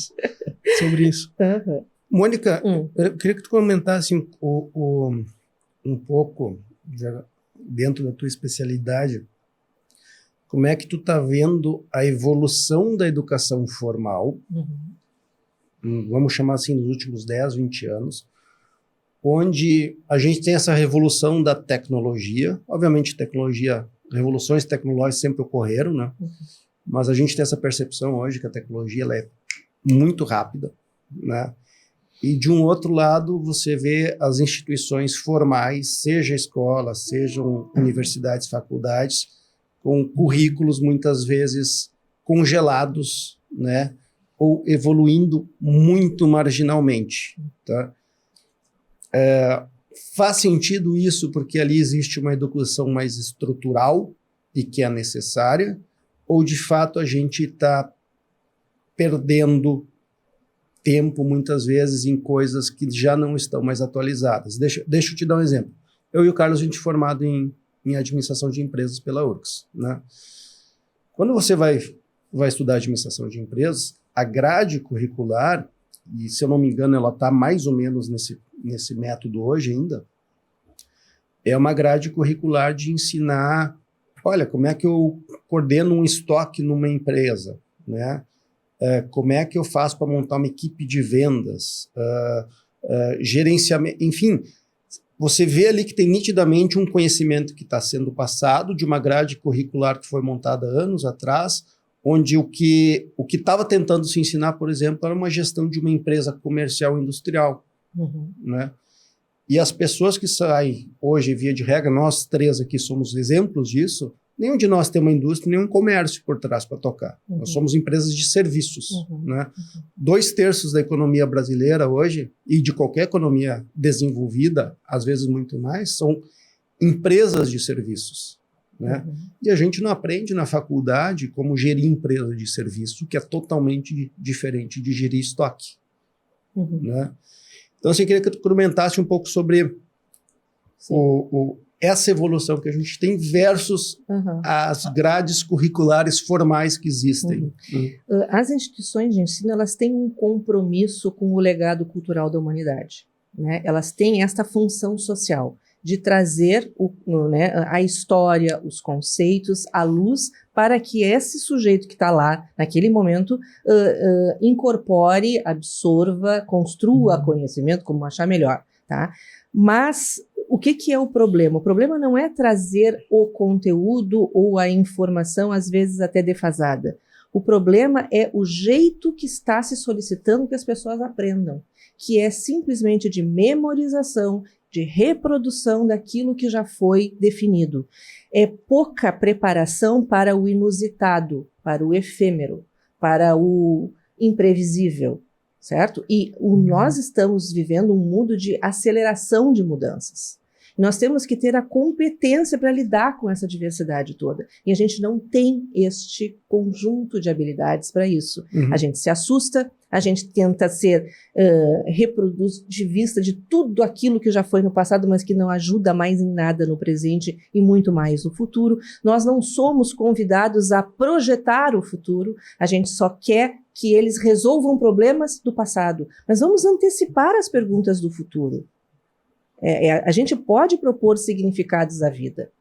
sobre isso. Mônica, eu queria que tu comentasse um pouco, dentro da tua especialidade, como é que tu tá vendo a evolução da educação formal, vamos chamar assim, nos últimos 10, 20 anos, onde a gente tem essa revolução da tecnologia. Obviamente, revoluções tecnológicas sempre ocorreram, né? Mas a gente tem essa percepção hoje que a tecnologia ela é muito rápida, né? E de um outro lado, você vê as instituições formais, seja escola, sejam universidades, faculdades, com currículos muitas vezes congelados, né? Ou evoluindo muito marginalmente, tá? Faz sentido isso porque ali existe uma educação mais estrutural e que é necessária, ou de fato a gente está perdendo tempo muitas vezes em coisas que já não estão mais atualizadas? Deixa eu te dar um exemplo. Eu e o Carlos, a gente é formado em administração de empresas pela URGS, né? Quando você vai estudar administração de empresas, a grade curricular, e se eu não me engano ela está mais ou menos nesse método hoje ainda, é uma grade curricular de ensinar, olha, como é que eu coordeno um estoque numa empresa, né? Como é que eu faço para montar uma equipe de vendas, gerenciamento, enfim, você vê ali que tem nitidamente um conhecimento que está sendo passado de uma grade curricular que foi montada anos atrás, onde o que estava tentando se ensinar, por exemplo, era uma gestão de uma empresa comercial industrial, né? E as pessoas que saem hoje, via de regra, nós três aqui somos exemplos disso, nenhum de nós tem uma indústria, nenhum comércio por trás para tocar. Nós somos empresas de serviços, né? 2/3 da economia brasileira hoje, e de qualquer economia desenvolvida, às vezes muito mais, são empresas de serviços, né? E a gente não aprende na faculdade como gerir empresa de serviço, que é totalmente diferente de gerir estoque, né? Então, assim, eu queria que tu comentasse um pouco sobre essa evolução que a gente tem versus as grades curriculares formais que existem. As instituições de ensino, elas têm um compromisso com o legado cultural da humanidade, né? Elas têm esta função social de trazer a história, os conceitos, à luz, para que esse sujeito que está lá, naquele momento, incorpore, absorva, construa conhecimento, como achar melhor, tá? Mas o que é o problema? O problema não é trazer o conteúdo ou a informação, às vezes até defasada. O problema é o jeito que está se solicitando que as pessoas aprendam, que é simplesmente de memorização, de reprodução daquilo que já foi definido. É pouca preparação para o inusitado, para o efêmero, para o imprevisível, certo? E nós estamos vivendo um mundo de aceleração de mudanças. Nós temos que ter a competência para lidar com essa diversidade toda. E a gente não tem este conjunto de habilidades para isso. A gente se assusta, a gente tenta ser reprodutivista de tudo aquilo que já foi no passado, mas que não ajuda mais em nada no presente e muito mais no futuro. Nós não somos convidados a projetar o futuro, a gente só quer que eles resolvam problemas do passado. Mas vamos antecipar as perguntas do futuro. A gente pode propor significados à vida.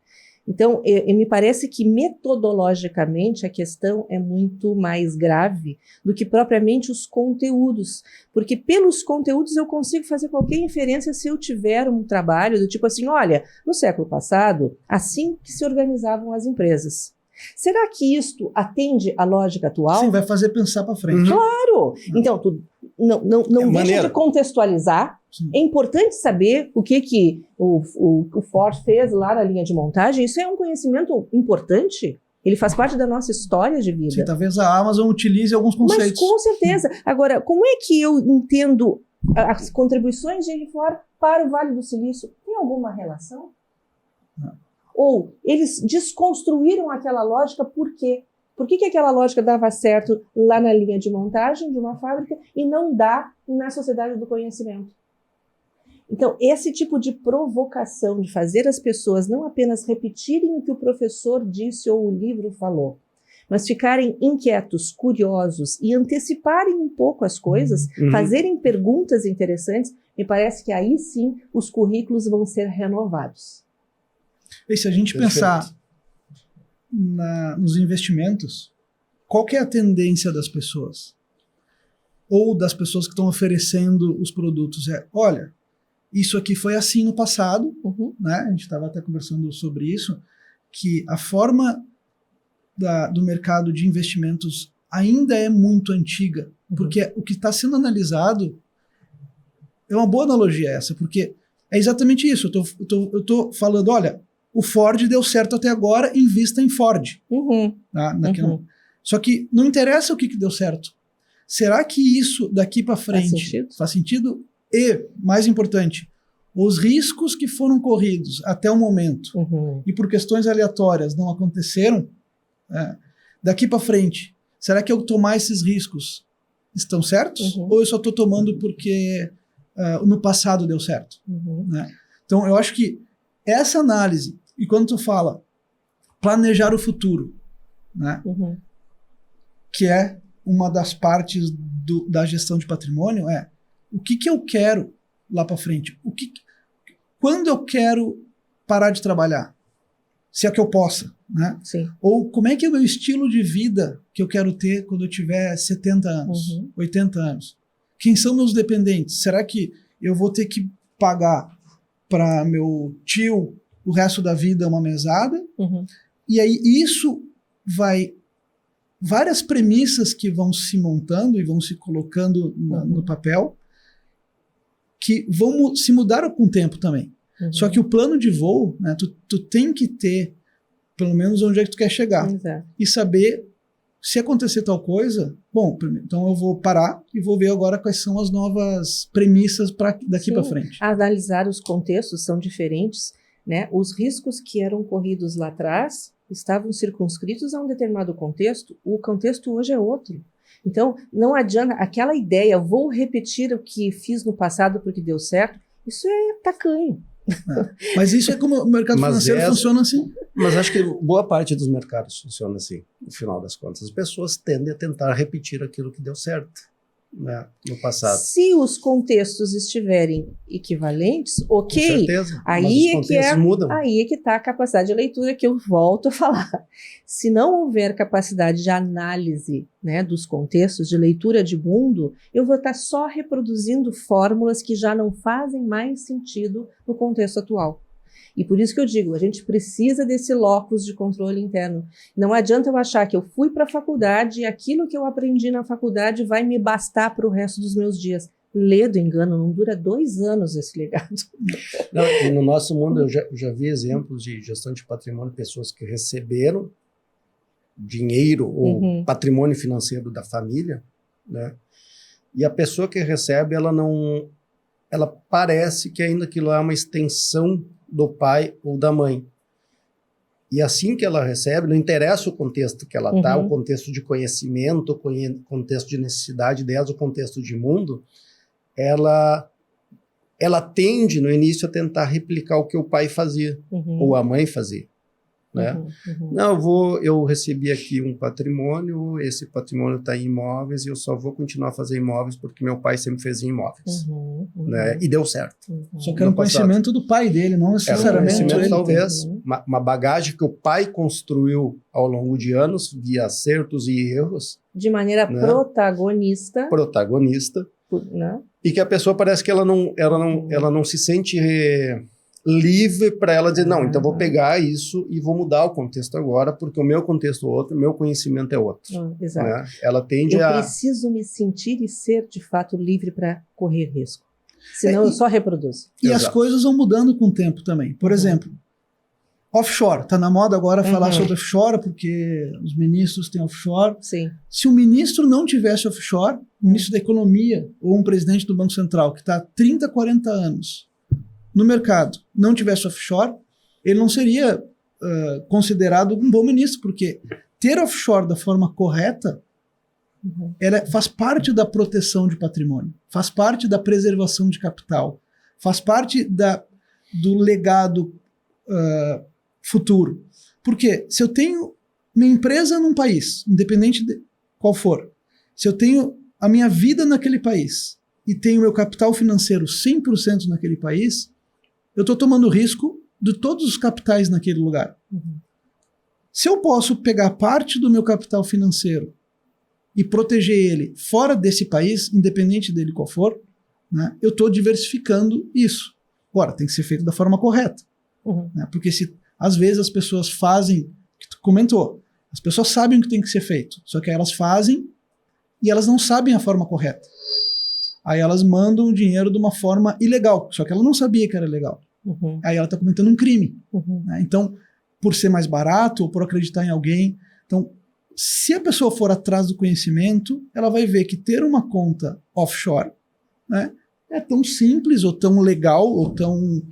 Então, me parece que metodologicamente a questão é muito mais grave do que propriamente os conteúdos, porque pelos conteúdos eu consigo fazer qualquer inferência se eu tiver um trabalho do tipo assim, olha, no século passado, assim que se organizavam as empresas. Será que isto atende à lógica atual? Sim, vai fazer pensar para frente. Claro! Então, tu não deixa de contextualizar. Sim. É importante saber o que o Ford fez lá na linha de montagem. Isso é um conhecimento importante. Ele faz parte da nossa história de vida. Sim, talvez a Amazon utilize alguns conceitos. Mas com certeza. Agora, como é que eu entendo as contribuições de Henry Ford para o Vale do Silício? Tem alguma relação? Não. Ou eles desconstruíram aquela lógica por quê? Por que aquela lógica dava certo lá na linha de montagem de uma fábrica e não dá na sociedade do conhecimento? Então, esse tipo de provocação de fazer as pessoas não apenas repetirem o que o professor disse ou o livro falou, mas ficarem inquietos, curiosos e anteciparem um pouco as coisas, fazerem perguntas interessantes, me parece que aí sim os currículos vão ser renovados. E se a gente pensar nos investimentos, qual que é a tendência das pessoas? Ou das pessoas que estão oferecendo os produtos? Olha, isso aqui foi assim no passado, né? A gente estava até conversando sobre isso, que a forma do mercado de investimentos ainda é muito antiga, porque o que está sendo analisado é uma boa analogia essa, porque é exatamente isso. Eu tô falando, olha, o Ford deu certo até agora, invista em Ford. Tá? Só que não interessa o que deu certo. Será que isso daqui para frente faz sentido? E, mais importante, os riscos que foram corridos até o momento e por questões aleatórias não aconteceram, daqui para frente, será que eu tomar esses riscos estão certos? Ou eu só estou tomando porque no passado deu certo? Né? Então, eu acho que essa análise, e quando tu fala planejar o futuro, né? Que é uma das partes da gestão de patrimônio, o que eu quero lá para frente? Quando eu quero parar de trabalhar? Se é que eu possa, né? Sim. Ou como é que é o meu estilo de vida que eu quero ter quando eu tiver 70 anos, 80 anos? Quem são meus dependentes? Será que eu vou ter que pagar para meu tio o resto da vida uma mesada? E aí isso vai... Várias premissas que vão se montando e vão se colocando no papel que vão se mudar com o tempo também. Só que o plano de voo, né, tu tem que ter pelo menos onde é que tu quer chegar. Exato. E saber se acontecer tal coisa, bom, então eu vou parar e vou ver agora quais são as novas premissas daqui para frente. Analisar os contextos são diferentes, né? Os riscos que eram corridos lá atrás estavam circunscritos a um determinado contexto, o contexto hoje é outro. Então, não adianta, aquela ideia, vou repetir o que fiz no passado porque deu certo, isso é tacanho. Mas isso é como o mercado financeiro funciona assim. Mas acho que boa parte dos mercados funciona assim, no final das contas. As pessoas tendem a tentar repetir aquilo que deu certo, né, no passado. Se os contextos estiverem equivalentes, ok. Com certeza, aí mas os contextos mudam. Aí é que está a capacidade de leitura que eu volto a falar. Se não houver capacidade de análise, né, dos contextos, de leitura de mundo, eu vou estar só reproduzindo fórmulas que já não fazem mais sentido no contexto atual. E por isso que eu digo, a gente precisa desse locus de controle interno. Não adianta eu achar que eu fui para a faculdade e aquilo que eu aprendi na faculdade vai me bastar para o resto dos meus dias. Ledo engano, não dura 2 anos esse legado. Não, e no nosso mundo eu já vi exemplos de gestão de patrimônio, pessoas que receberam dinheiro ou patrimônio financeiro da família, né? E a pessoa que recebe, ela parece que ainda aquilo é uma extensão do pai ou da mãe. E assim que ela recebe, não interessa o contexto que ela está, o contexto de conhecimento, o contexto de necessidade dela, o contexto de mundo, ela tende no início a tentar replicar o que o pai fazia ou a mãe fazia, né? Não, eu recebi aqui um patrimônio, esse patrimônio está em imóveis e eu só vou continuar a fazer imóveis porque meu pai sempre fez em imóveis, né? E deu certo. Só que era um conhecimento do pai dele, não necessariamente era um conhecimento, ele. talvez, uma bagagem que o pai construiu ao longo de anos, via acertos e erros. De maneira né? Protagonista. Né? E que a pessoa parece que ela não se sente livre para ela dizer, não, então vou pegar isso e vou mudar o contexto agora, porque o meu contexto é outro, o meu conhecimento é outro. Exato. Né? Ela tende eu preciso me sentir e ser, de fato, livre para correr risco. Senão eu só reproduzo. E as coisas vão mudando com o tempo também. Por exemplo, offshore. Está na moda agora falar sobre offshore, porque os ministros têm offshore. Sim. Se o ministro não tivesse offshore, o ministro da Economia ou um presidente do Banco Central que está há 30, 40 anos no mercado, não tivesse offshore, ele não seria considerado um bom ministro, porque ter offshore da forma correta faz parte da proteção de patrimônio, faz parte da preservação de capital, faz parte do legado futuro. Porque se eu tenho minha empresa num país, independente de qual for, se eu tenho a minha vida naquele país e tenho meu capital financeiro 100% naquele país, eu estou tomando risco de todos os capitais naquele lugar. Se eu posso pegar parte do meu capital financeiro e proteger ele fora desse país, independente dele qual for, né, eu estou diversificando isso. Agora, tem que ser feito da forma correta. Né, porque às vezes as pessoas fazem, que tu comentou, as pessoas sabem o que tem que ser feito, só que elas fazem e elas não sabem a forma correta. Aí elas mandam o dinheiro de uma forma ilegal, só que ela não sabia que era legal. Aí ela está cometendo um crime. Né? Então, por ser mais barato ou por acreditar em alguém. Então, se a pessoa for atrás do conhecimento, ela vai ver que ter uma conta offshore, né, é tão simples ou tão legal ou tão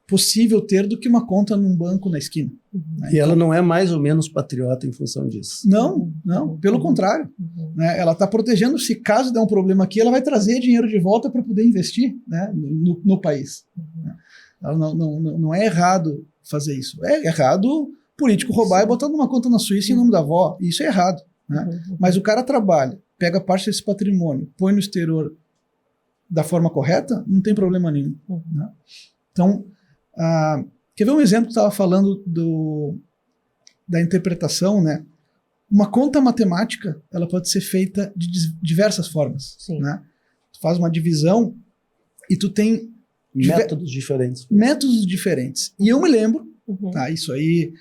possível ter do que uma conta num banco na esquina. Né? E ela não é mais ou menos patriota em função disso. Não, pelo contrário. Né? Ela está protegendo, se caso der um problema aqui, ela vai trazer dinheiro de volta para poder investir, né, no país. Né? Ela não é errado fazer isso. É errado político roubar e botar numa conta na Suíça em nome da avó. Isso é errado. Né? Mas o cara trabalha, pega parte desse patrimônio, põe no exterior da forma correta, não tem problema nenhum. Né? Então, quer ver um exemplo que estava falando da interpretação, né? Uma conta matemática, ela pode ser feita de diversas formas. Né? Tu faz uma divisão e tu tem métodos diferentes. Métodos diferentes. E eu me lembro, tá, isso aí,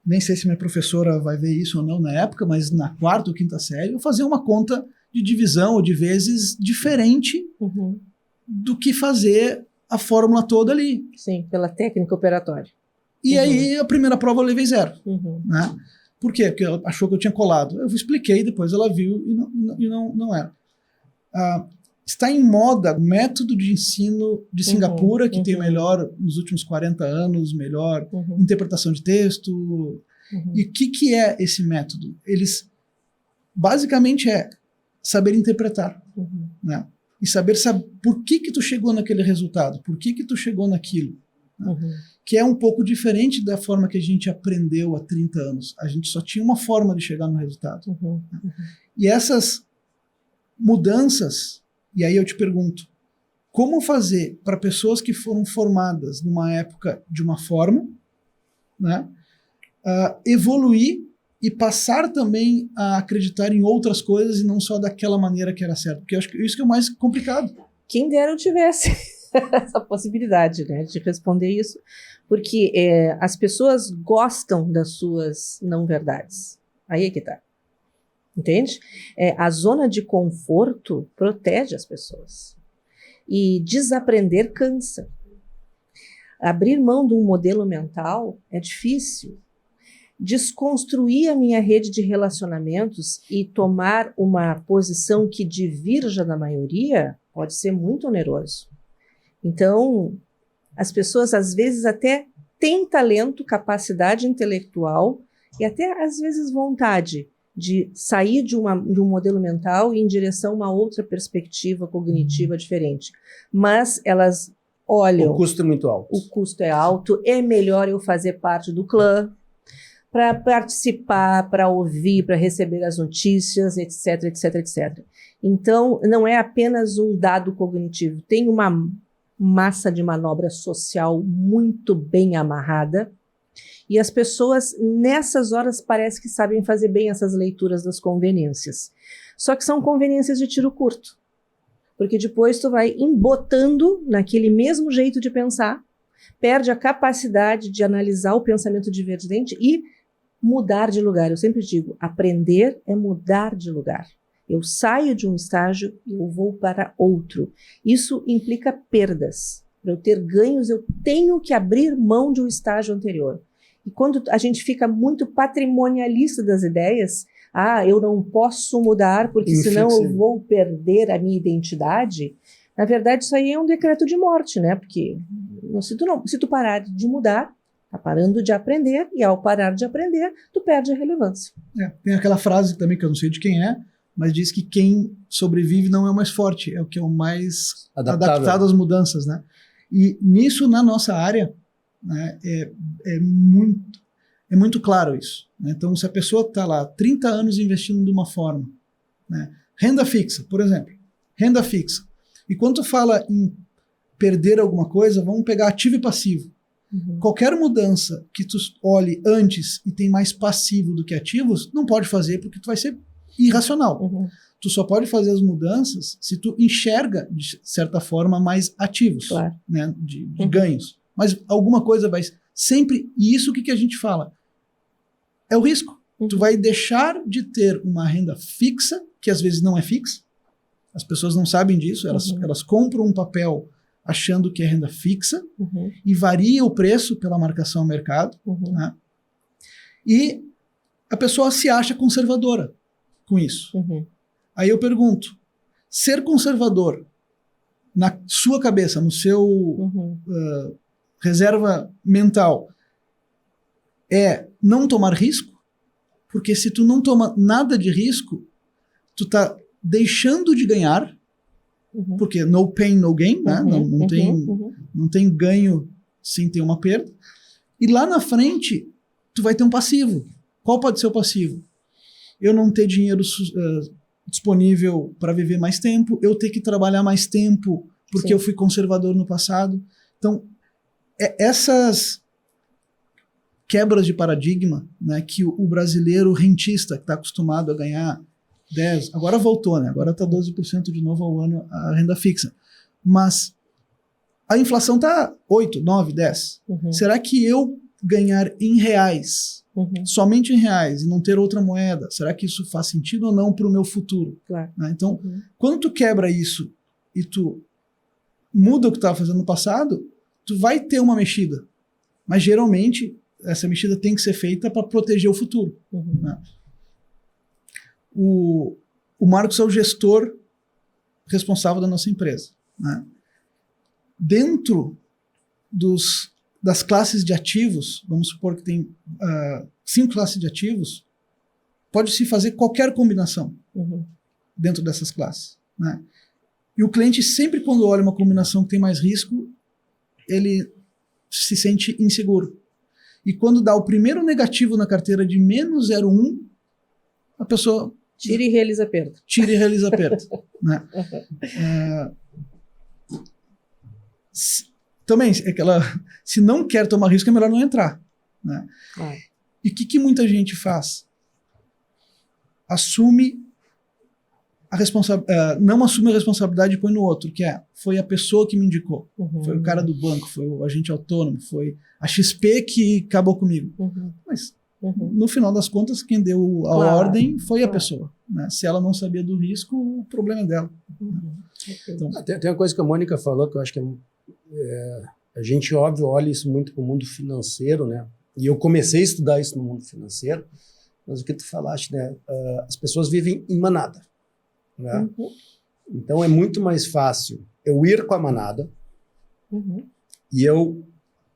nem sei se minha professora vai ver isso ou não na época, mas na quarta ou quinta série, eu fazia uma conta de divisão ou de vezes diferente do que fazer a fórmula toda ali. Sim, pela técnica operatória. E aí a primeira prova eu levei 0. Né? Por quê? Porque ela achou que eu tinha colado. Eu expliquei, depois ela viu e não era. Está em moda o método de ensino de Singapura, que tem o melhor, nos últimos 40 anos, melhor interpretação de texto. E o que é esse método? Eles, basicamente, saber interpretar. Né? E saber por que tu chegou naquele resultado, por que tu chegou naquilo. Né? Que é um pouco diferente da forma que a gente aprendeu há 30 anos. A gente só tinha uma forma de chegar no resultado. E essas mudanças, e aí eu te pergunto, como fazer para pessoas que foram formadas numa época de uma forma, né, evoluir e passar também a acreditar em outras coisas e não só daquela maneira que era certo? Porque eu acho que isso que é o mais complicado. Quem dera eu tivesse essa possibilidade, né, de responder isso, porque as pessoas gostam das suas não-verdades. Aí é que tá. Entende? A zona de conforto protege as pessoas. E desaprender cansa. Abrir mão de um modelo mental é difícil. Desconstruir a minha rede de relacionamentos e tomar uma posição que divirja da maioria pode ser muito oneroso. Então, as pessoas às vezes até têm talento, capacidade intelectual e até às vezes vontade de sair de um modelo mental e ir em direção a uma outra perspectiva cognitiva diferente. Mas elas olham... O custo é muito alto. O custo é alto, é melhor eu fazer parte do clã, para participar, para ouvir, para receber as notícias, etc, etc, etc. Então, não é apenas um dado cognitivo, tem uma massa de manobra social muito bem amarrada, e as pessoas, nessas horas, parece que sabem fazer bem essas leituras das conveniências. Só que são conveniências de tiro curto, porque depois tu vai embotando naquele mesmo jeito de pensar, perde a capacidade de analisar o pensamento divergente e mudar de lugar. Eu sempre digo, aprender é mudar de lugar. Eu saio de um estágio e eu vou para outro. Isso implica perdas. Para eu ter ganhos, eu tenho que abrir mão de um estágio anterior. E quando a gente fica muito patrimonialista das ideias, eu não posso mudar porque senão eu vou perder a minha identidade. Na verdade, isso aí é um decreto de morte, né? Porque se tu parar de mudar, tá parando de aprender, e ao parar de aprender, tu perde a relevância. Tem aquela frase também que eu não sei de quem é, mas diz que quem sobrevive não é o mais forte, é o que é o mais adaptado às mudanças, né? E nisso, na nossa área, né, é muito claro isso, né? Então, se a pessoa está lá 30 anos investindo de uma forma, né? Renda fixa, por exemplo, renda fixa. E quando tu fala em perder alguma coisa, vamos pegar ativo e passivo. Uhum. Qualquer mudança que tu olhe antes e tem mais passivo do que ativos, não pode fazer porque tu vai ser irracional. Uhum. Tu só pode fazer as mudanças se tu enxerga, de certa forma, mais ativos, claro, né, de ganhos. Mas alguma coisa vai sempre... E isso, o que a gente fala? É o risco. Uhum. Tu vai deixar de ter uma renda fixa, que às vezes não é fixa. As pessoas não sabem disso. Elas compram um papel achando que é renda fixa, e varia o preço pela marcação ao mercado, né? E a pessoa se acha conservadora com isso. Aí eu pergunto, ser conservador na sua cabeça, no seu reserva mental, é não tomar risco? Porque se tu não toma nada de risco, tu tá deixando de ganhar, porque no pain, no gain, né? Não tem ganho sem ter uma perda. E lá na frente, tu vai ter um passivo. Qual pode ser o passivo? Eu não ter dinheiro disponível para viver mais tempo, eu ter que trabalhar mais tempo porque eu fui conservador no passado. Então, essas quebras de paradigma, né, que o brasileiro rentista, que está acostumado a ganhar 10%, agora voltou, né? Agora está 12% de novo ao ano a renda fixa. Mas a inflação está 8, 9, 10. Será que eu ganhar em reais, somente em reais, e não ter outra moeda, será que isso faz sentido ou não para o meu futuro? Claro. Né? Então, quando tu quebra isso e tu muda o que tu estava fazendo no passado, tu vai ter uma mexida. Mas geralmente essa mexida tem que ser feita para proteger o futuro. Né? O Marcos é o gestor responsável da nossa empresa. Né? Dentro das classes de ativos, vamos supor que tem 5 classes de ativos, pode-se fazer qualquer combinação dentro dessas classes. Né? E o cliente sempre, quando olha uma combinação que tem mais risco, ele se sente inseguro. E quando dá o primeiro negativo na carteira de menos 0,1, a pessoa... Tira e realiza a perda. Tira e realiza a perda. Né? Também, se não quer tomar risco, é melhor não entrar. Né? E o que muita gente faz? Não assume a responsabilidade e põe no outro, que foi a pessoa que me indicou, foi o cara do banco, foi o agente autônomo, foi a XP que acabou comigo. Mas, no final das contas, quem deu a ordem foi a pessoa. Né? Se ela não sabia do risco, o problema é dela. Então, tem uma coisa que a Mônica falou que eu acho que a gente, óbvio, olha isso muito para o mundo financeiro, né? E eu comecei a estudar isso no mundo financeiro, mas o que tu falaste, né? As pessoas vivem em manada. Né? Então é muito mais fácil eu ir com a manada e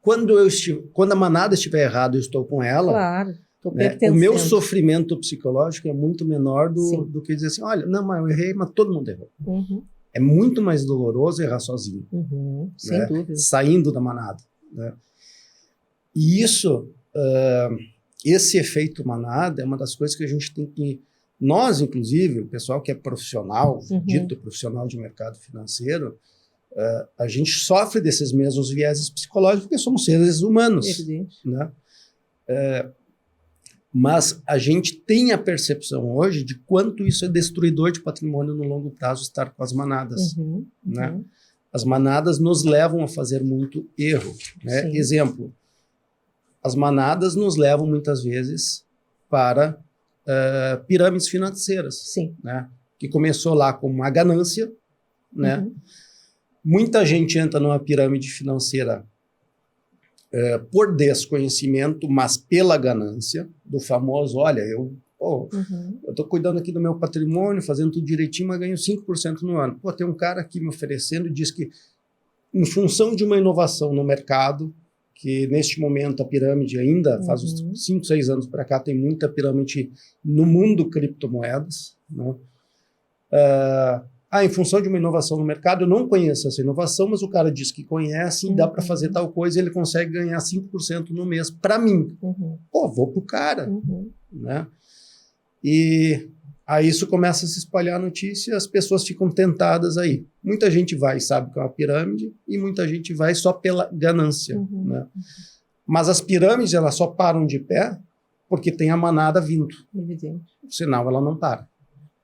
quando a manada estiver errada, eu estou com ela. Claro, né? O meu sofrimento psicológico é muito menor do que dizer assim, olha, não, mas eu errei, mas todo mundo errou. É muito mais doloroso errar sozinho, sem né? dúvida. Saindo da manada, né? E isso, esse efeito manada é uma das coisas que a gente tem que... Nós, inclusive, o pessoal que é profissional, dito profissional de mercado financeiro, a gente sofre desses mesmos vieses psicológicos porque somos seres humanos. Evidente. Né? Mas a gente tem a percepção hoje de quanto isso é destruidor de patrimônio no longo prazo estar com as manadas. Né? As manadas nos levam a fazer muito erro. Né? Exemplo, as manadas nos levam muitas vezes para pirâmides financeiras. Sim. Né? Que começou lá com uma ganância, né? Muita gente entra numa pirâmide financeira por desconhecimento, mas pela ganância, do famoso, olha, eu estou cuidando aqui do meu patrimônio, fazendo tudo direitinho, mas ganho 5% no ano. Pô, tem um cara aqui me oferecendo e diz que, em função de uma inovação no mercado, que neste momento a pirâmide ainda, faz uns 5, 6 anos para cá, tem muita pirâmide no mundo criptomoedas, né? Em função de uma inovação no mercado, eu não conheço essa inovação, mas o cara diz que conhece e dá para fazer tal coisa e ele consegue ganhar 5% no mês para mim. Pô, vou pro cara. Né? E aí isso começa a se espalhar a notícia e as pessoas ficam tentadas aí. Muita gente vai e sabe que é uma pirâmide e muita gente vai só pela ganância. Né? Mas as pirâmides elas só param de pé porque tem a manada vindo. Evidente. Senão ela não para.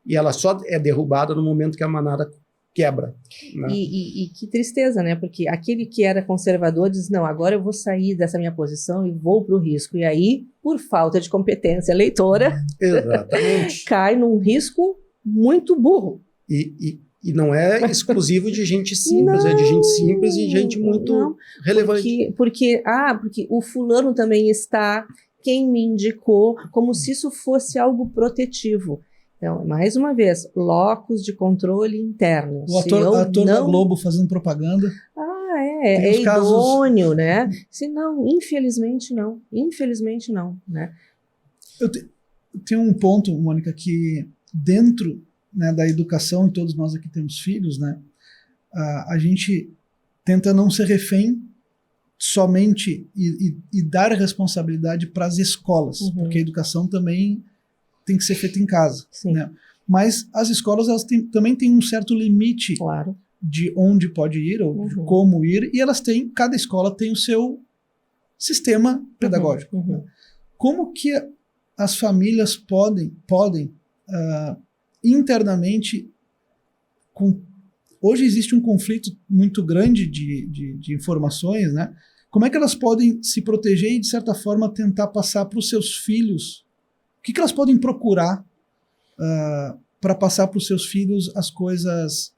E ela só é derrubada no momento que a manada quebra. Né? E que tristeza, né? Porque aquele que era conservador diz, não, agora eu vou sair dessa minha posição e vou para o risco. E aí, por falta de competência leitora, exatamente, cai num risco muito burro. E não é exclusivo de gente simples, é de gente simples e gente muito relevante. Porque o fulano também está, quem me indicou, como se isso fosse algo protetivo. Então, mais uma vez, locus de controle interno. O ator da Globo fazendo propaganda. É idôneo, né? Se não, infelizmente não. Infelizmente não, né? Eu tenho um ponto, Mônica, que dentro, né, da educação, e todos nós aqui temos filhos, né? A gente tenta não ser refém somente e dar responsabilidade para as escolas, porque a educação também tem que ser feita em casa. Né? Mas as escolas elas também têm um certo limite de onde pode ir ou de como ir, e cada escola tem o seu sistema pedagógico. Né? Como que as famílias podem internamente... Hoje existe um conflito muito grande de informações, né? Como é que elas podem se proteger e, de certa forma, tentar passar para os seus filhos? O que elas podem procurar para passar para os seus filhos as coisas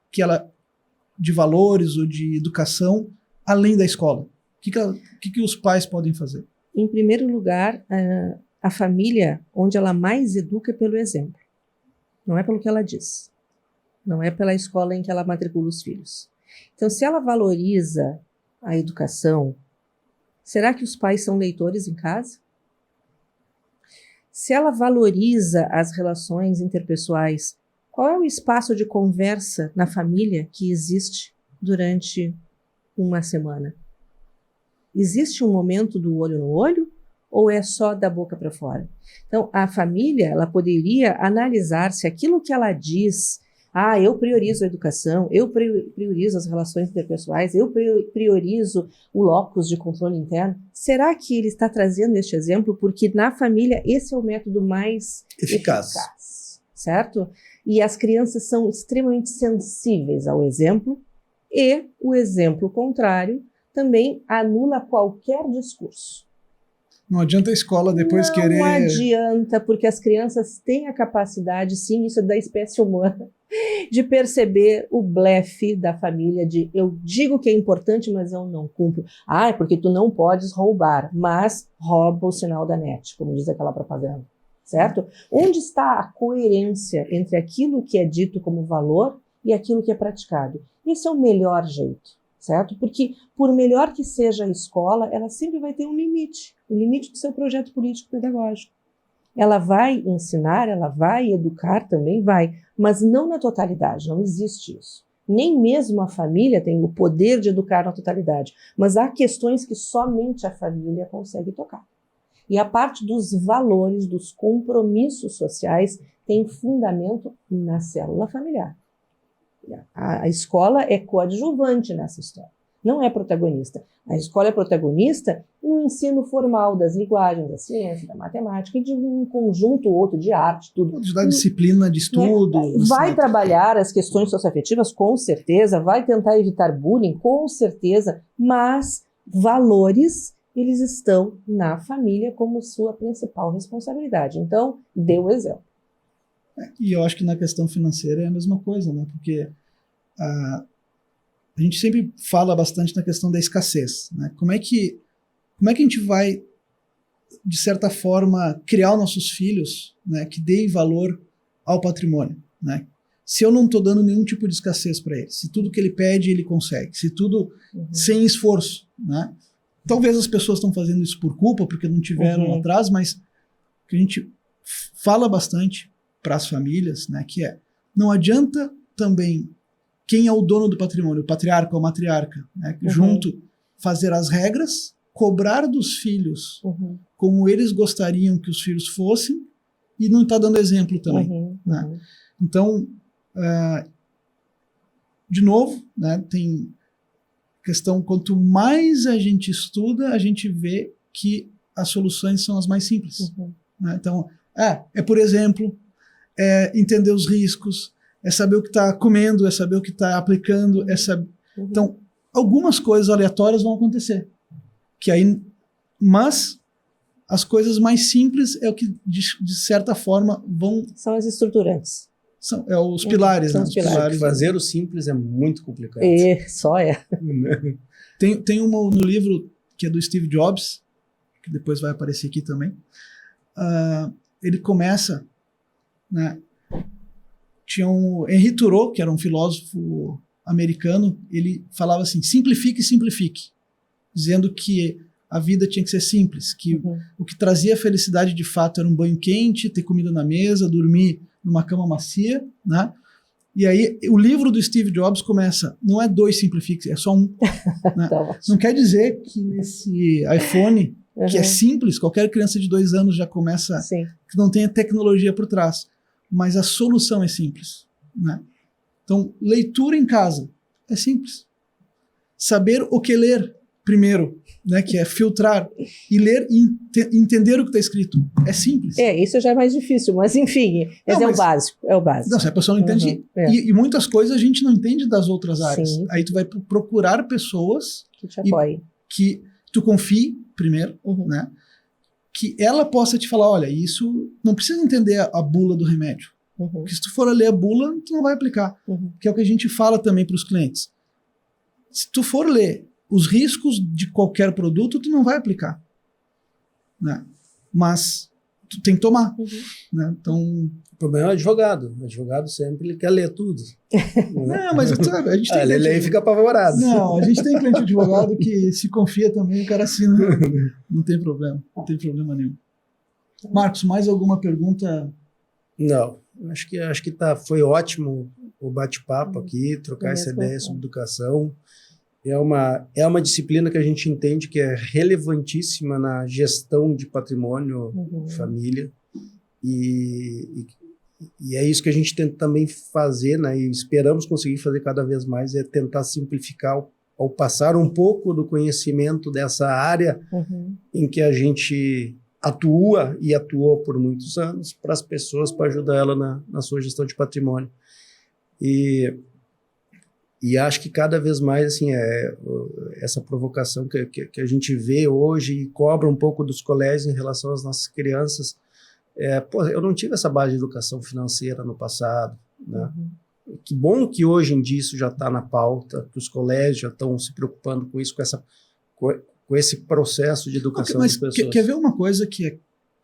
de valores ou de educação além da escola? O que os pais podem fazer? Em primeiro lugar, a família, onde ela mais educa é pelo exemplo. Não é pelo que ela diz. Não é pela escola em que ela matricula os filhos. Então, se ela valoriza a educação, será que os pais são leitores em casa? Se ela valoriza as relações interpessoais, qual é o espaço de conversa na família que existe durante uma semana? Existe um momento do olho no olho ou é só da boca para fora? Então, a família ela poderia analisar se aquilo que ela diz, eu priorizo a educação, eu priorizo as relações interpessoais, eu priorizo o locus de controle interno. Será que ele está trazendo este exemplo? Porque na família esse é o método mais eficaz, certo? E as crianças são extremamente sensíveis ao exemplo e o exemplo contrário também anula qualquer discurso. Não adianta a escola depois querer... Não adianta, porque as crianças têm a capacidade, sim, isso é da espécie humana, de perceber o blefe da família de eu digo que é importante, mas eu não cumpro. É porque tu não podes roubar, mas rouba o sinal da net, como diz aquela propaganda, certo? Onde está a coerência entre aquilo que é dito como valor e aquilo que é praticado? Esse é o melhor jeito, certo? Porque por melhor que seja a escola, ela sempre vai ter um limite, o limite do seu projeto político-pedagógico. Ela vai ensinar, ela vai educar, também vai, mas não na totalidade, não existe isso. Nem mesmo a família tem o poder de educar na totalidade, mas há questões que somente a família consegue tocar. E a parte dos valores, dos compromissos sociais, tem fundamento na célula familiar. A escola é coadjuvante nessa história, não é protagonista. A escola é protagonista no ensino formal das linguagens, da ciência, da matemática e de um conjunto outro de arte, tudo. Da disciplina de estudo. Vai trabalhar as questões socioafetivas, com certeza, vai tentar evitar bullying, com certeza, mas valores, eles estão na família como sua principal responsabilidade. Então, dê o exemplo. E eu acho que na questão financeira é a mesma coisa, né? Porque a gente sempre fala bastante na questão da escassez, né? Como é que a gente vai, de certa forma, criar os nossos filhos, né, que deem valor ao patrimônio, né? Se eu não estou dando nenhum tipo de escassez para ele, se tudo que ele pede ele consegue, se tudo sem esforço, né? Talvez as pessoas estão fazendo isso por culpa, porque não tiveram lá atrás, mas que a gente fala bastante para as famílias, né, que não adianta também quem é o dono do patrimônio, o patriarca ou a matriarca, né, junto fazer as regras, cobrar dos filhos como eles gostariam que os filhos fossem e não está dando exemplo também. Né? Então, de novo, né, tem questão, quanto mais a gente estuda, a gente vê que as soluções são as mais simples. Né? Então, por exemplo, entender os riscos, é saber o que está comendo, é saber o que está aplicando, Então, algumas coisas aleatórias vão acontecer. Mas as coisas mais simples é o que, de certa forma, vão... São as estruturantes. São os pilares. São né? os pilares. Fazer o simples é muito complicado. Só é. Tem no livro que é do Steve Jobs, que depois vai aparecer aqui também. Ele começa... Né, tinha Henri Thoreau, que era um filósofo americano, ele falava assim, simplifique, simplifique, dizendo que a vida tinha que ser simples, que o que trazia felicidade de fato era um banho quente, ter comida na mesa, dormir numa cama macia, né? E aí o livro do Steve Jobs começa, não é 2 simplifique, é só um. Né? Não quer dizer que nesse iPhone, que é simples, qualquer criança de 2 anos já começa, que não tenha tecnologia por trás, mas a solução é simples. Né? Então, leitura em casa é simples. Saber o que ler primeiro, né, que é filtrar, e ler e entender o que está escrito. É simples. Isso já é mais difícil, mas enfim, é o básico. É o básico. Não, se a pessoa não entende, e muitas coisas a gente não entende das outras áreas. Aí tu vai procurar pessoas que te apoiem. Que tu confie primeiro, né? Que ela possa te falar, olha, isso não precisa entender a bula do remédio. Porque se tu for ler a bula, tu não vai aplicar. Que é o que a gente fala também para os clientes. Se tu for ler os riscos de qualquer produto, tu não vai aplicar. Né? Mas tu tem que tomar. Né? Então, o problema é o advogado. O advogado sempre ele quer ler tudo. Não, mas a gente tem ele lê e fica apavorado. Não, a gente tem cliente advogado que se confia também, o cara assina. Não tem problema. Não tem problema nenhum. Marcos, mais alguma pergunta? Não. Acho que foi ótimo o bate-papo aqui, trocar essa ideia sobre educação. É uma disciplina que a gente entende que é relevantíssima na gestão de patrimônio, família. E é isso que a gente tenta também fazer, né? E esperamos conseguir fazer cada vez mais, é tentar simplificar ao passar um pouco do conhecimento dessa área em que a gente atua e atuou por muitos anos para as pessoas, para ajudar ela na sua gestão de patrimônio. E acho que cada vez mais assim, essa provocação que a gente vê hoje e cobra um pouco dos colégios em relação às nossas crianças. Eu não tive essa base de educação financeira no passado. Né? Que bom que hoje em dia isso já está na pauta, que os colégios já estão se preocupando com isso, com esse processo de educação das pessoas. Quer ver uma coisa que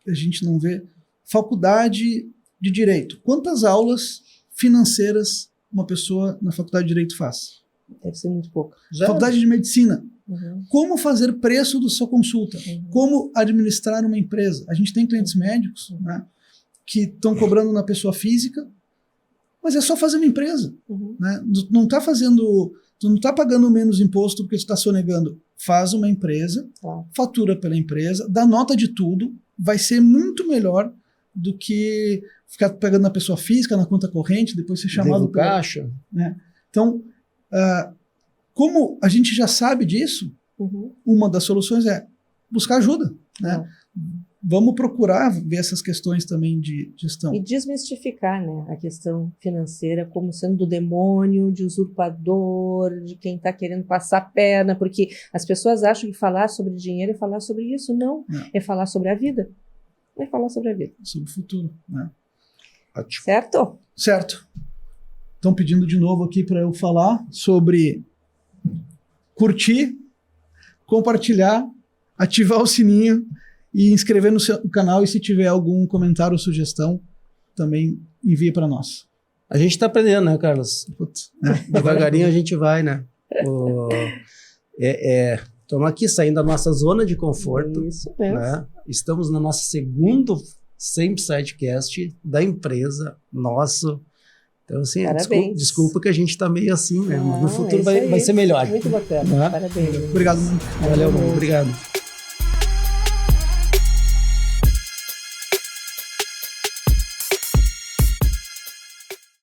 a gente não vê? Faculdade de Direito. Quantas aulas financeiras uma pessoa na faculdade de Direito faz? Deve ser muito pouco. Faculdade de Medicina. Como fazer preço da sua consulta? Como administrar uma empresa? A gente tem clientes médicos, né, que estão cobrando na pessoa física, Mas é só fazer uma empresa. Né? Tu não está pagando menos imposto porque tu está sonegando. Faz uma empresa, fatura pela empresa, dá nota de tudo, vai ser muito melhor do que ficar pegando na pessoa física, na conta corrente, depois ser chamado para caixa. Né? Então, como a gente já sabe disso, uma das soluções é buscar ajuda. Né? Vamos procurar ver essas questões também de gestão. E desmistificar, né, a questão financeira como sendo do demônio, de usurpador, de quem está querendo passar a perna, porque as pessoas acham que falar sobre dinheiro é falar sobre isso. Não, é falar sobre a vida. É falar sobre a vida. Sobre o futuro. Né? Ótimo. Certo? Certo. Estão pedindo de novo aqui para eu falar sobre curtir, compartilhar, ativar o sininho e inscrever no seu canal, e se tiver algum comentário ou sugestão, também envie para nós. A gente está aprendendo, né, Carlos? Devagarinho a gente vai, né? Estamos aqui saindo da nossa zona de conforto. Isso mesmo. Né? Estamos no nosso segundo Sempre Sidecast da empresa, nosso. Então, assim, desculpa que a gente está meio assim, né? No futuro vai ser melhor. Muito bacana. Né? Parabéns. Obrigado muito. Valeu, obrigado.